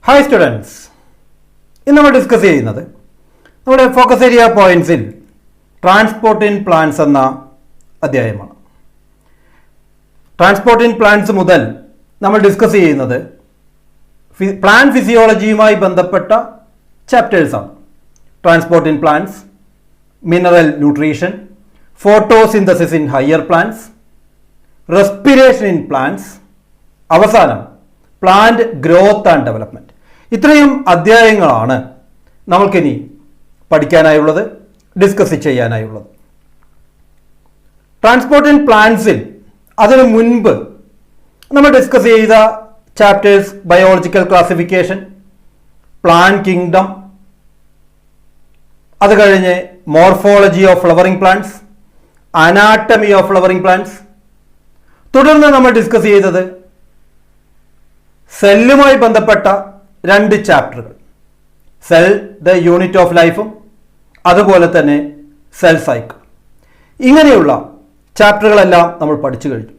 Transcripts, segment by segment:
Hi students, ഇന്ന് നമ്മൾ discuss ചെയ്യുന്നത് നമ്മുടെ ഫോക്കസ് ഏരിയ പോയിന്റ്സിൽ ട്രാൻസ്പോർട്ട് ഇൻ പ്ലാന്റ്സ് എന്ന അധ്യായമാണ്. ട്രാൻസ്പോർട്ട് ഇൻ പ്ലാന്റ്സ് മുതൽ നമ്മൾ ഡിസ്കസ് ചെയ്യുന്നത് പ്ലാന്റ് ഫിസിയോളജിയുമായി ബന്ധപ്പെട്ട ചാപ്റ്റേഴ്സാണ്. Transport in plants, mineral nutrition, photosynthesis in higher plants, respiration in plants, അവസാനം പ്ലാന്റ് ഗ്രോത്ത് ആൻഡ് ഡെവലപ്മെന്റ്. ഇത്രയും അധ്യായങ്ങളാണ് നമ്മൾക്കിനി പഠിക്കാനായുള്ളത്, ഡിസ്കസ് ചെയ്യാനായുള്ളത്. ട്രാൻസ്പോർട്ട് ഇൻ പ്ലാന്റ്സിൽ അതിനു മുൻപ് നമ്മൾ ഡിസ്കസ് ചെയ്ത chapters biological classification, plant kingdom, അത് കഴിഞ്ഞ് morphology of flowering plants, anatomy of flowering plants. തുടർന്ന് നമ്മൾ ഡിസ്കസ് ചെയ്തത് സെല്ലുമായി ബന്ധപ്പെട്ട രണ്ട് ചാപ്റ്ററുകൾ, സെൽ ദ യൂണിറ്റ് ഓഫ് ലൈഫും അതുപോലെ തന്നെ സെൽ സൈക്കിൾ. ഇങ്ങനെയുള്ള ചാപ്റ്ററുകളെല്ലാം നമ്മൾ പഠിച്ചു കഴിഞ്ഞു.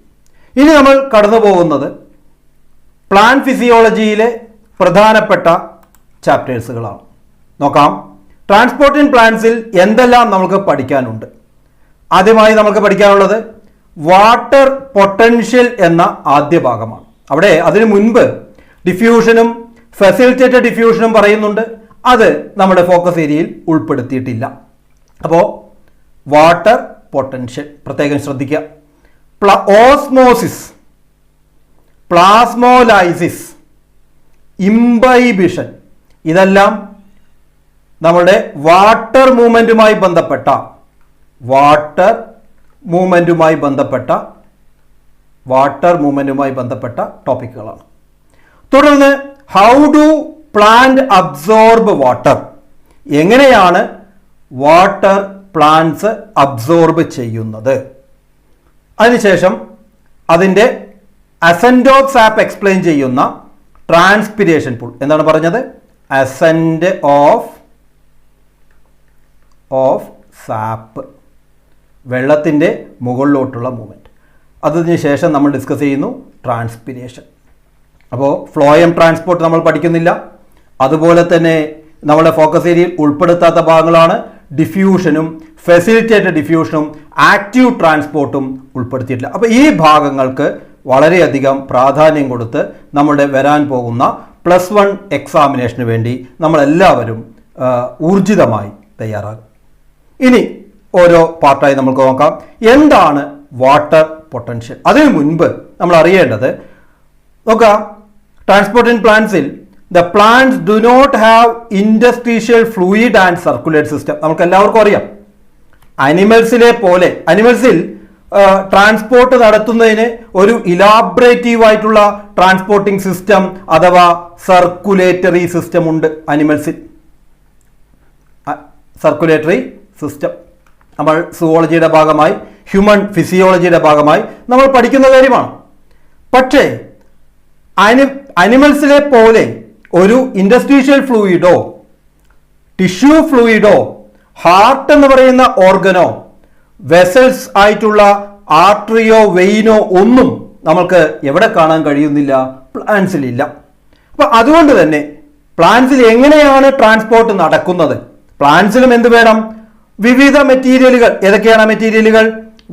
ഇനി നമ്മൾ കടന്നു പോകുന്നത് പ്ലാന്റ് ഫിസിയോളജിയിലെ പ്രധാനപ്പെട്ട ചാപ്റ്റേഴ്സുകളാണ്. നോക്കാം, ട്രാൻസ്പോർട്ട് ഇൻ പ്ലാന്റ്സിൽ എന്തെല്ലാം നമുക്ക് പഠിക്കാനുണ്ട്. ആദ്യമായി നമുക്ക് പഠിക്കാനുള്ളത് വാട്ടർ പൊട്ടൻഷ്യൽ എന്ന ആദ്യ ഭാഗമാണ്. അവിടെ അതിനു മുൻപ് ഡിഫ്യൂഷനും ഫെസിലിറ്റേറ്റഡ് ഡിഫ്യൂഷനും പറയുന്നുണ്ട്. അത് നമ്മുടെ ഫോക്കസ് ഏരിയയിൽ ഉൾപ്പെടുത്തിയിട്ടില്ല. അപ്പോൾ വാട്ടർ പൊട്ടൻഷ്യൽ പ്രത്യേകം ശ്രദ്ധിക്കുക. ഓസ്മോസിസ്, പ്ലാസ്മോലൈസിസ്, ഇംബൈബിഷൻ, ഇതെല്ലാം നമ്മുടെ വാട്ടർ മൂവ്മെന്റുമായി ബന്ധപ്പെട്ട ടോപ്പിക്കുകളാണ്. തുടർന്ന് how do plant absorb water, എങ്ങനെയാണ് വാട്ടർ പ്ലാന്റ്സ് അബ്സോർബ് ചെയ്യുന്നത്. അതിനുശേഷം അതിൻ്റെ അസെൻഡ് ഓഫ് സാപ്പ് എക്സ്പ്ലെയിൻ ചെയ്യുന്ന ട്രാൻസ്പിരേഷൻ പൂൾ. എന്താണ് പറഞ്ഞത്? അസെൻഡ് ഓഫ് സാപ്പ്, വെള്ളത്തിൻ്റെ മുകളിലോട്ടുള്ള മൂവ്മെൻറ്റ്. അതിനുശേഷം നമ്മൾ ഡിസ്കസ് ചെയ്യുന്നു ട്രാൻസ്പിരേഷൻ. അപ്പോൾ ഫ്ലോയം ട്രാൻസ്പോർട്ട് നമ്മൾ പഠിക്കുന്നില്ല. അതുപോലെ തന്നെ നമ്മുടെ ഫോക്കസ് ഏരിയയിൽ ഉൾപ്പെടുത്താത്ത ഭാഗങ്ങളാണ് ഡിഫ്യൂഷനും ഫെസിലിറ്റേറ്റഡ് ഡിഫ്യൂഷനും ആക്റ്റീവ് ട്രാൻസ്പോർട്ടും ഉൾപ്പെടുത്തിയിട്ടില്ല. അപ്പോൾ ഈ ഭാഗങ്ങൾക്ക് വളരെയധികം പ്രാധാന്യം കൊടുത്ത് നമ്മുടെ വരാൻ പോകുന്ന +1 എക്സാമിനേഷന് വേണ്ടി നമ്മളെല്ലാവരും ഊർജിതമായി തയ്യാറാകും. ഇനി ഓരോ പാർട്ടായി നമുക്ക് നോക്കാം. എന്താണ് വാട്ടർ പൊട്ടൻഷ്യൽ? അതിനു മുൻപ് നമ്മൾ അറിയേണ്ടത്, നോക്കാം, ട്രാൻസ്പോർട്ട് ഇൻ പ്ലാന്റ്സിൽ the plants do not have industrial fluid and circulate system. നമുക്ക് എല്ലാവർക്കും അറിയാം, അനിമൽസിൽ ട്രാൻസ്പോർട്ട് നടത്തുന്നതിന് ഒരു ഇലാബറേറ്റീവ് ആയിട്ടുള്ള ട്രാൻസ്പോർട്ടിംഗ് സിസ്റ്റം അഥവാ സർക്കുലേറ്ററി സിസ്റ്റം ഉണ്ട്. അനിമൽസിൽ സർക്കുലേറ്ററി സിസ്റ്റം നമ്മൾ സുവോളജിയുടെ ഭാഗമായി, ഹ്യൂമൻ ഫിസിയോളജിയുടെ ഭാഗമായി നമ്മൾ പഠിക്കുന്ന കാര്യമാണ്. പക്ഷേ അനിമൽസിലെ പോലെ ഒരു ഇൻഡസ്ട്രീഷ്യൽ ഫ്ലൂയിഡോ, ടിഷ്യൂ ഫ്ലൂയിഡോ, ഹാർട്ട് എന്ന് പറയുന്ന ഓർഗനോ, വെസൽസ് ആയിട്ടുള്ള ആർട്ടറിയോ വെയിനോ ഒന്നും നമുക്ക് എവിടെ കാണാൻ കഴിയുന്നില്ല? പ്ലാന്റ്സിലില്ല. അപ്പൊ അതുകൊണ്ട് തന്നെ പ്ലാന്റ്സിൽ എങ്ങനെയാണ് ട്രാൻസ്പോർട്ട് നടക്കുന്നത്? പ്ലാന്റ്സിലും എന്ത് വേണം? വിവിധ മെറ്റീരിയലുകൾ. ഏതൊക്കെയാണ് മെറ്റീരിയലുകൾ?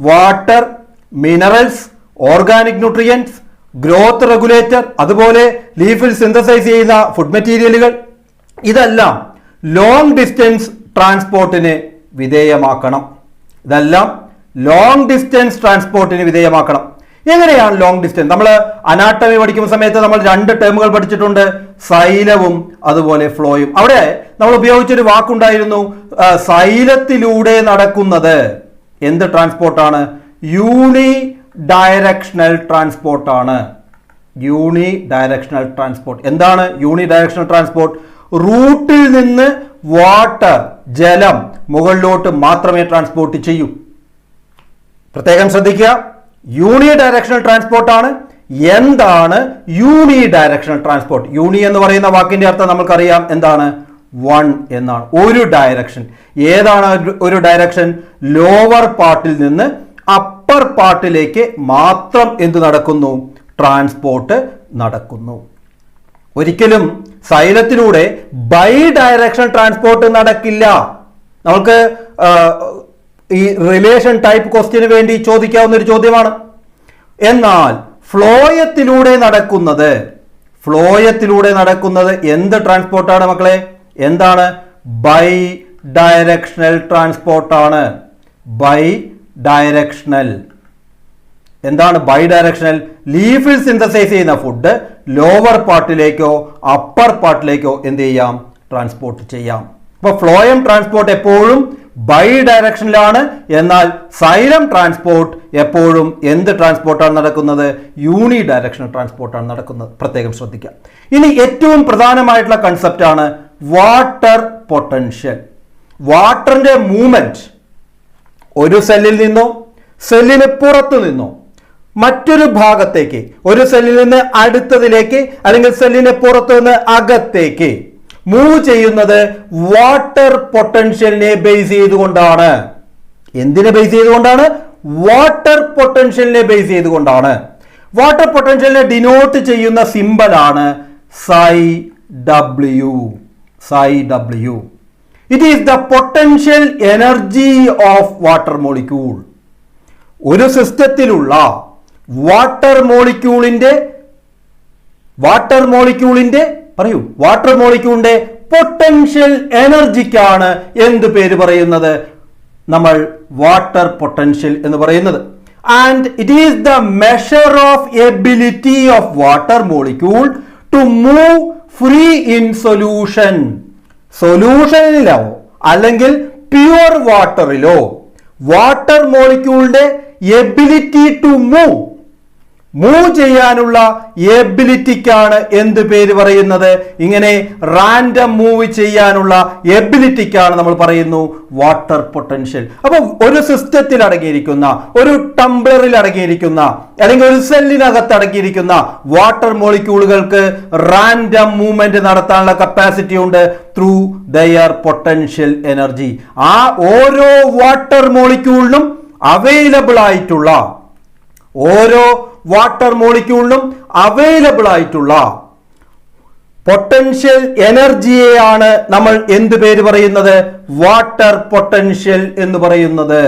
Water, minerals, organic nutrients, growth regulator, അതുപോലെ ലീഫിൽ സിന്തസൈസ് ചെയ്യുന്ന ഫുഡ് മെറ്റീരിയലുകൾ. ഇതെല്ലാം ലോങ് ഡിസ്റ്റൻസ് ട്രാൻസ്പോർട്ടിന് വിധേയമാക്കണം. എങ്ങനെയാണ് ലോങ് ഡിസ്റ്റൻസ്? നമ്മൾ അനാട്ടമി പഠിക്കുന്ന സമയത്ത് നമ്മൾ 2 ടേമുകൾ പഠിച്ചിട്ടുണ്ട്, സൈലവും അതുപോലെ ഫ്ലോയും. അവിടെ നമ്മൾ ഉപയോഗിച്ചൊരു വാക്കുണ്ടായിരുന്നു, സൈലത്തിലൂടെ നടക്കുന്നത് എന്ത് ട്രാൻസ്പോർട്ടാണ്? യൂണി ഡയറക്ഷണൽ ട്രാൻസ്പോർട്ടാണ്. എന്താണ് യൂണി ഡയറക്ഷണൽ ട്രാൻസ്പോർട്ട്? റൂട്ടിൽ നിന്ന് വാട്ടർ, ജലം മുകളിലോട്ട് മാത്രമേ ട്രാൻസ്പോർട്ട് ചെയ്യൂ. പ്രത്യേകം ശ്രദ്ധിക്കുക, യൂണി ഡയറക്ഷണൽ ട്രാൻസ്പോർട്ടാണ്. എന്താണ് യൂണി ഡയറക്ഷണൽ ട്രാൻസ്പോർട്ട്? യൂണി എന്ന് പറയുന്ന വാക്കിന്റെ അർത്ഥം നമുക്കറിയാം, എന്താണ്? 1 എന്നാണ്. ഒരു ഡയറക്ഷൻ. ഏതാണ് ഒരു ഡയറക്ഷൻ? ലോവർ പാർട്ടിൽ നിന്ന് അപ്പർ പാർട്ടിലേക്ക് മാത്രം എന്ത് നടക്കുന്നു? ട്രാൻസ്പോർട്ട് നടക്കുന്നു. ഒരിക്കലും സൈലത്തിലൂടെ ബൈ ഡയറക്ഷണൽ ട്രാൻസ്പോർട്ട് നടക്കില്ല. നമുക്ക് ഈ റിലേഷൻ ടൈപ്പ് ക്വസ്റ്റ്യന് വേണ്ടി ചോദിക്കാവുന്ന ഒരു ചോദ്യമാണ്. എന്നാൽ ഫ്ലോയത്തിലൂടെ നടക്കുന്നത് എന്ത് ട്രാൻസ്പോർട്ടാണ് മക്കളെ? എന്താണ്? ബൈ ഡയറക്ഷണൽ ട്രാൻസ്പോർട്ടാണ്. Bidirectional. എന്താണ് ബൈ ഡയറക്ഷണൽ? ലീഫിൽ സിന്തസൈസ് ചെയ്യുന്ന ഫുഡ് ലോവർ പാർട്ടിലേക്കോ അപ്പർ പാർട്ടിലേക്കോ എന്ത് ചെയ്യാം? ട്രാൻസ്പോർട്ട് ചെയ്യാം. അപ്പൊ ഫ്ലോയം ട്രാൻസ്പോർട്ട് എപ്പോഴും ബൈ ഡയറക്ഷനിലാണ്. എന്നാൽ സൈലം ട്രാൻസ്പോർട്ട് എപ്പോഴും എന്ത് ട്രാൻസ്പോർട്ടാണ് നടക്കുന്നത്? യൂണി ഡയറക്ഷണൽ ട്രാൻസ്പോർട്ടാണ് നടക്കുന്നത്. പ്രത്യേകം ശ്രദ്ധിക്കാം. ഇനി ഏറ്റവും പ്രധാനമായിട്ടുള്ള കൺസെപ്റ്റ് ആണ് വാട്ടർ പൊട്ടൻഷ്യൽ. വാട്ടറിന്റെ മൂവ്മെന്റ് ഒരു സെല്ലിൽ നിന്നോ സെല്ലിന് പുറത്തു നിന്നോ മറ്റൊരു ഭാഗത്തേക്ക്, ഒരു സെല്ലിൽ നിന്ന് അടുത്തതിലേക്ക് അല്ലെങ്കിൽ സെല്ലിന് പുറത്തു നിന്ന് അകത്തേക്ക് മൂവ് ചെയ്യുന്നത് വാട്ടർ പൊട്ടൻഷ്യലിനെ ബേസ് ചെയ്തുകൊണ്ടാണ്. എന്തിനെ ബേസ് ചെയ്തുകൊണ്ടാണ്? വാട്ടർ പൊട്ടൻഷ്യലിനെ ബേസ് ചെയ്തുകൊണ്ടാണ്. വാട്ടർ പൊട്ടൻഷ്യലിനെ ഡിനോട്ട് ചെയ്യുന്ന സിമ്പൽ ആണ് psi w. It is the potential energy of water molecule. ഒരു സിസ്റ്റത്തിലുള്ള വാട്ടർ മോളിക്യൂളിന്റെ പൊട്ടൻഷ്യൽ എനർജിക്കാണ് എന്ത് പേര് പറയുന്നത്? നമ്മൾ വാട്ടർ പൊട്ടൻഷ്യൽ എന്ന് പറയുന്നത്. And it is the measure of ability of water molecule to move free in സൊല്യൂഷനിലോ അല്ലെങ്കിൽ പ്യുവർ വാട്ടറിലോ വാട്ടർ മോളിക്യൂളിന്റെ എബിലിറ്റി ടു മൂവ് ചെയ്യാനുള്ള എബിലിറ്റിക്കാണ് എന്ത് പേര് പറയുന്നത്? ഇങ്ങനെ റാൻഡം മൂവ് ചെയ്യാനുള്ള എബിലിറ്റിക്കാണ് നമ്മൾ പറയുന്നു വാട്ടർ പൊട്ടൻഷ്യൽ. അപ്പൊ ഒരു സിസ്റ്റത്തിൽ അടങ്ങിയിരിക്കുന്ന, ഒരു ടംബ്ലറിൽ അടങ്ങിയിരിക്കുന്ന അല്ലെങ്കിൽ ഒരു സെല്ലിനകത്ത് അടങ്ങിയിരിക്കുന്ന വാട്ടർ മോളിക്യൂളുകൾക്ക് റാൻഡം മൂവ്മെന്റ് നടത്താനുള്ള കപ്പാസിറ്റി ഉണ്ട് ത്രൂ ദയർ പൊട്ടൻഷ്യൽ എനർജി. ആ ഓരോ വാട്ടർ മോളിക്യൂളിനും അവൈലബിൾ ആയിട്ടുള്ള പൊട്ടൻഷ്യൽ എനർജിയെയാണ് നമ്മൾ എന്ത് പേര് പറയുന്നത്? വാട്ടർ പൊട്ടൻഷ്യൽ എന്ന് പറയുന്നത്.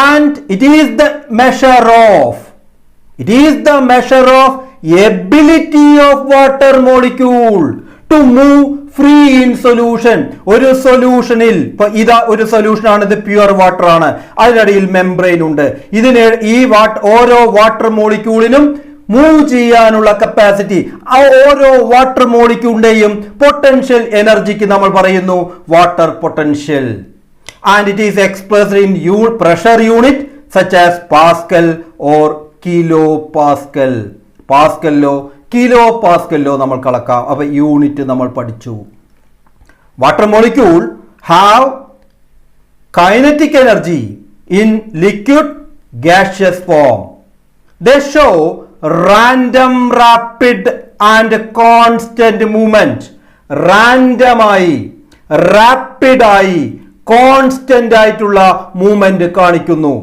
And it is the measure of ability of water molecule to move free in solution. ഒരു സൊല്യൂഷനിൽ, ഒരു സൊല്യൂഷൻ ആണ്, ഇത് പ്യുവർ വാട്ടർ ആണ്, അതിനിടയിൽ മെംബ്രെയിൻ ഉണ്ട്. ഓരോ വാട്ടർ മോളിക്യൂളിനും മൂവ് ചെയ്യാനുള്ള കപ്പാസിറ്റി, ആ ഓരോ വാട്ടർ മോളിക്യൂളിന്റെയും പൊട്ടൻഷ്യൽ എനർജിക്ക് നമ്മൾ പറയുന്നു water potential. And it is expressed in pressure unit such as pascal or kilo pascal. Kilo പാസ്കലിലോ നമ്മൾ കളക്കാം. അപ്പൊ യൂണിറ്റ് നമ്മൾ പഠിച്ചു. Water molecule have kinetic energy in liquid gaseous form. They show random rapid and constant movement. റാൻഡമായി, റാപ്പിഡായി, constant ആയിട്ടുള്ള movement കാണിക്കുന്നു.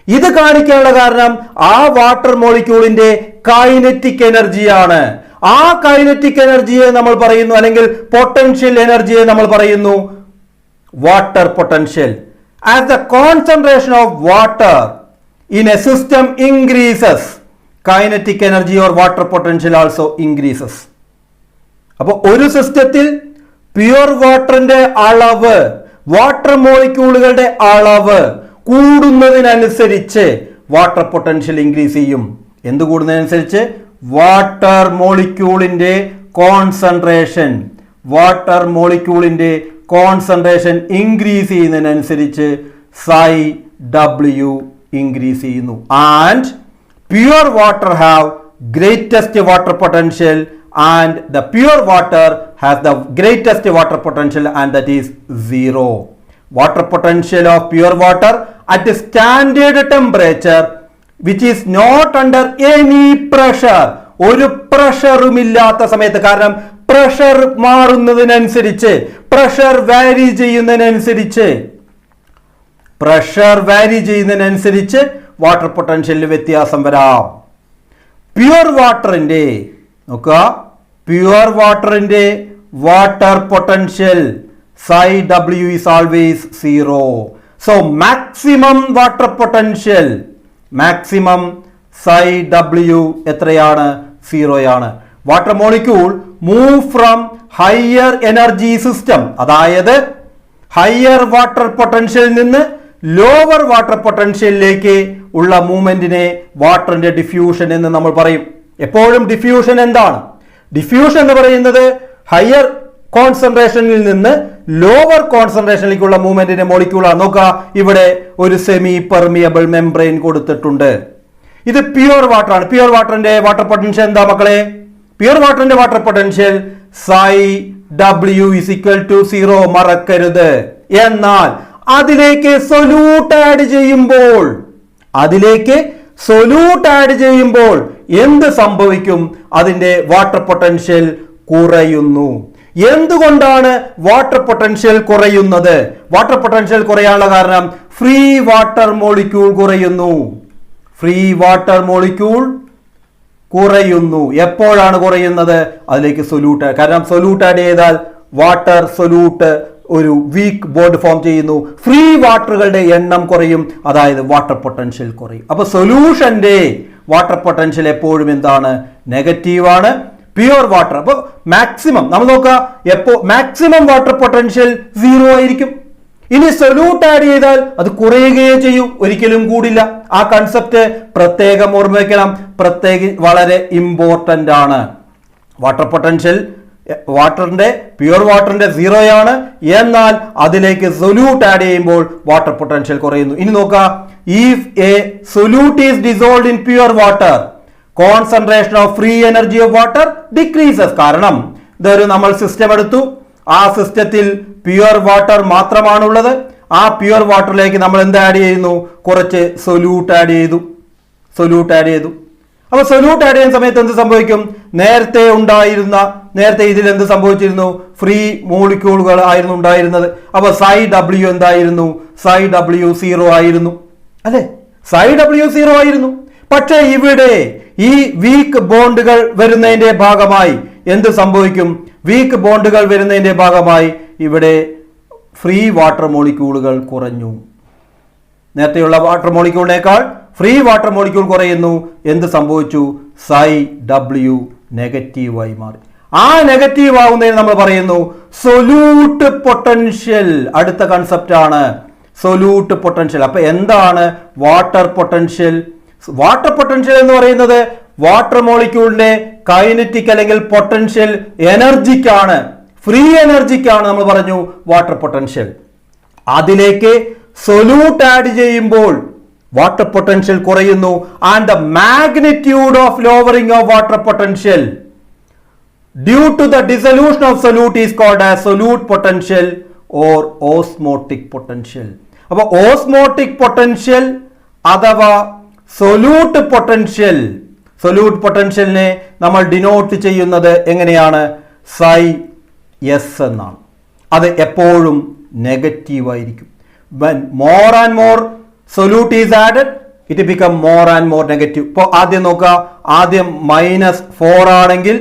ഇത് കാണിക്കാനുള്ള കാരണം ആ വാട്ടർ മോളിക്യൂളിന്റെ കൈനറ്റിക് എനർജിയാണ്. ആ കൈനറ്റിക് എനർജിയെ നമ്മൾ പറയുന്നു, അല്ലെങ്കിൽ പൊട്ടൻഷ്യൽ എനർജിയെ നമ്മൾ പറയുന്നു water potential. As the concentration of water in A system increases, kinetic energy or water potential also increases. അപ്പൊ ഒരു സിസ്റ്റത്തിൽ പ്യുവർ വാട്ടറിന്റെ അളവ്, വാട്ടർ മോളിക്യൂളുകളുടെ അളവ് കൂടുന്നതിനനുസരിച്ച് വാട്ടർ പൊട്ടൻഷ്യൽ ഇൻക്രീസ് ചെയ്യും. എന്ത് കൂടുന്നതിനനുസരിച്ച്? വാട്ടർ മോളിക്യൂളിന്റെ കോൺസെൻട്രേഷൻ ഇൻക്രീസ് ചെയ്യുന്നതിനനുസരിച്ച് psi w ഇൻക്രീസ് ചെയ്യുന്നു. And pure water have greatest water potential and the pure water has the greatest water potential and that is 0. Water potential of pure water at a standard temperature which is not under any pressure. ഒരു പ്രഷറും ഇല്ലാത്ത സമയത്ത്, കാരണം pressure മാറുന്നതിനനുസരിച്ച്, pressure വാരി ചെയ്യുന്നതിനനുസരിച്ച് water പൊട്ടൻഷ്യലിൽ വ്യത്യാസം വരാം. പ്യുവർ വാട്ടറിന്റെ നോക്കുക, പ്യുവർ വാട്ടറിന്റെ water potential psi W is always 0. So maximum water potential, maximum psi W എത്രയാണ്? 0 ആണ്. Water molecule move from higher energy system, അതായത് ഹയർ വാട്ടർ പൊട്ടൻഷ്യലിൽ നിന്ന് ലോവർ വാട്ടർ പൊട്ടൻഷ്യലിലേക്ക് ഉള്ള മൂവ്മെന്റിനെ വാട്ടറിന്റെ ഡിഫ്യൂഷൻ എന്ന് നമ്മൾ പറയും. എപ്പോഴും ഡിഫ്യൂഷൻ എന്താണ്? ഡിഫ്യൂഷൻ എന്ന് പറയുന്നത് ഹയർ കോൺസെൻട്രേഷനിൽ നിന്ന് ലോവർ കോൺസെൻട്രേഷനിലേക്കുള്ള മൂവ്മെന്റിന്റെ മോളിക്യൂളാണ്. നോക്കുക, ഇവിടെ ഒരു സെമി പെർമിയബിൾ മെംബ്രെയിൻ കൊടുത്തിട്ടുണ്ട്. ഇത് പ്യുവർ വാട്ടർ ആണ്. പ്യുവർ വാട്ടറിന്റെ വാട്ടർ പൊട്ടൻഷ്യൽ എന്താ മക്കളെ? പ്യുവർ വാട്ടറിന്റെ water potential psi W is equal to 0, മറക്കരുത്. എന്നാൽ അതിലേക്ക് സൊല്യൂട്ട് ആഡ് ചെയ്യുമ്പോൾ എന്ത് സംഭവിക്കും? അതിന്റെ വാട്ടർ പൊട്ടൻഷ്യൽ കുറയുന്നു. എന്തുകൊണ്ടാണ് വാട്ടർ പൊട്ടൻഷ്യൽ കുറയുന്നത്? വാട്ടർ പൊട്ടൻഷ്യൽ കുറയാനുള്ള കാരണം ഫ്രീ വാട്ടർ മോളിക്യൂൾ കുറയുന്നു. ഫ്രീ വാട്ടർ മോളിക്യൂൾ കുറയുന്നു. എപ്പോഴാണ് കുറയുന്നത്? അതിലേക്ക് സൊല്യൂട്ട്, കാരണം സൊല്യൂട്ട് ആഡ് ചെയ്താൽ വാട്ടർ സൊല്യൂട്ട് ഒരു വീക്ക് ബോണ്ട് ഫോം ചെയ്യുന്നു. ഫ്രീ വാട്ടറുകളുടെ എണ്ണം കുറയും, അതായത് വാട്ടർ പൊട്ടൻഷ്യൽ കുറയും. അപ്പൊ സൊല്യൂഷന്റെ വാട്ടർ പൊട്ടൻഷ്യൽ എപ്പോഴും എന്താണ്? നെഗറ്റീവാണ്. പ്യുവർ വാട്ടർ അപ്പൊ മാക്സിമം നമ്മൾ നോക്കുക, എപ്പോ മാക്സിമം വാട്ടർ പൊട്ടൻഷ്യൽ 0 ആയിരിക്കും. ഇനി സൊല്യൂട്ട് ആഡ് ചെയ്താൽ അത് കുറയുകയേ ചെയ്യൂ, ഒരിക്കലും കൂടില്ല. ആ കൺസെപ്റ്റ് പ്രത്യേകം ഓർമ്മ വെക്കണം, വളരെ ഇമ്പോർട്ടന്റ് ആണ്. വാട്ടർ പൊട്ടൻഷ്യൽ പ്യുവർ വാട്ടറിന്റെ 0 ആണ്, എന്നാൽ അതിലേക്ക് സൊല്യൂട്ട് ആഡ് ചെയ്യുമ്പോൾ വാട്ടർ പൊട്ടൻഷ്യൽ കുറയുന്നു. ഇനി നോക്കുക, if A solute is dissolved in pure water, concentration of free energy of water decreases. കാരണം ഇതൊരു നമ്മൾ സിസ്റ്റം എടുത്തു, ആ സിസ്റ്റത്തിൽ പ്യുവർ വാട്ടർ മാത്രമാണുള്ളത്. ആ പ്യുവർ വാട്ടറിലേക്ക് നമ്മൾ എന്ത് ആഡ് ചെയ്യുന്നു? കുറച്ച് സൊല്യൂട്ട് ആഡ് ചെയ്തു. അപ്പൊ സൊല്യൂട്ട് ആഡ് ചെയ്യുന്ന സമയത്ത് എന്ത് സംഭവിക്കും? നേരത്തെ ഇതിൽ എന്ത് സംഭവിച്ചിരുന്നു? ഫ്രീ മോളിക്യൂളുകൾ ആയിരുന്നു ഉണ്ടായിരുന്നത്. അപ്പൊ psi W എന്തായിരുന്നു? psi W 0 ആയിരുന്നു, അല്ലെ? psi W 0 ആയിരുന്നു. പക്ഷേ ഇവിടെ ഈ വീക്ക് ബോണ്ടുകൾ വരുന്നതിന്റെ ഭാഗമായി എന്ത് സംഭവിക്കും? വീക്ക് ബോണ്ടുകൾ വരുന്നതിന്റെ ഭാഗമായി ഇവിടെ ഫ്രീ വാട്ടർ മോളിക്യൂളുകൾ കുറഞ്ഞു. നേരത്തെയുള്ള വാട്ടർ മോളിക്യൂളിനേക്കാൾ ഫ്രീ വാട്ടർ മോളിക്യൂൾ കുറയുന്നു. എന്ത് സംഭവിച്ചു? psi W നെഗറ്റീവായി മാറി. ആ നെഗറ്റീവ് ആവുന്നതിന് നമ്മൾ പറയുന്നു സൊല്യൂട്ട് പൊട്ടൻഷ്യൽ. അടുത്ത കൺസെപ്റ്റ് ആണ് സൊല്യൂട്ട് പൊട്ടൻഷ്യൽ. അപ്പൊ എന്താണ് വാട്ടർ പൊട്ടൻഷ്യൽ? വാട്ടർ പൊട്ടൻഷ്യൽ എന്ന് പറയുന്നത് വാട്ടർ മോളിക്യൂളിന്റെ കൈനറ്റിക് അല്ലെങ്കിൽ പൊട്ടൻഷ്യൽ എനർജിക്കാണ്, ഫ്രീ എനർജിക്കാണ് നമ്മൾ പറഞ്ഞു വാട്ടർ പൊട്ടൻഷ്യൽ. അതിലേക്ക് സൊല്യൂട്ട് ആഡ് ചെയ്യുമ്പോൾ വാട്ടർ പൊട്ടൻഷ്യൽ കുറയുന്നു. And the magnitude of lowering of water potential due to the dissolution of solute is called as solute potential or osmotic potential. അപ്പൊ osmotic potential അഥവാ solute പൊട്ടൻഷ്യലിനെ നമ്മൾ denote ചെയ്യുന്നത് എങ്ങനെയാണ്? psi S എന്നാണ്. അത് എപ്പോഴും നെഗറ്റീവ് ആയിരിക്കും. when more and more solute is added it become more and more negative. ഇപ്പോൾ ആദ്യം നോക്കുക, ആദ്യം -4 ആണെങ്കിൽ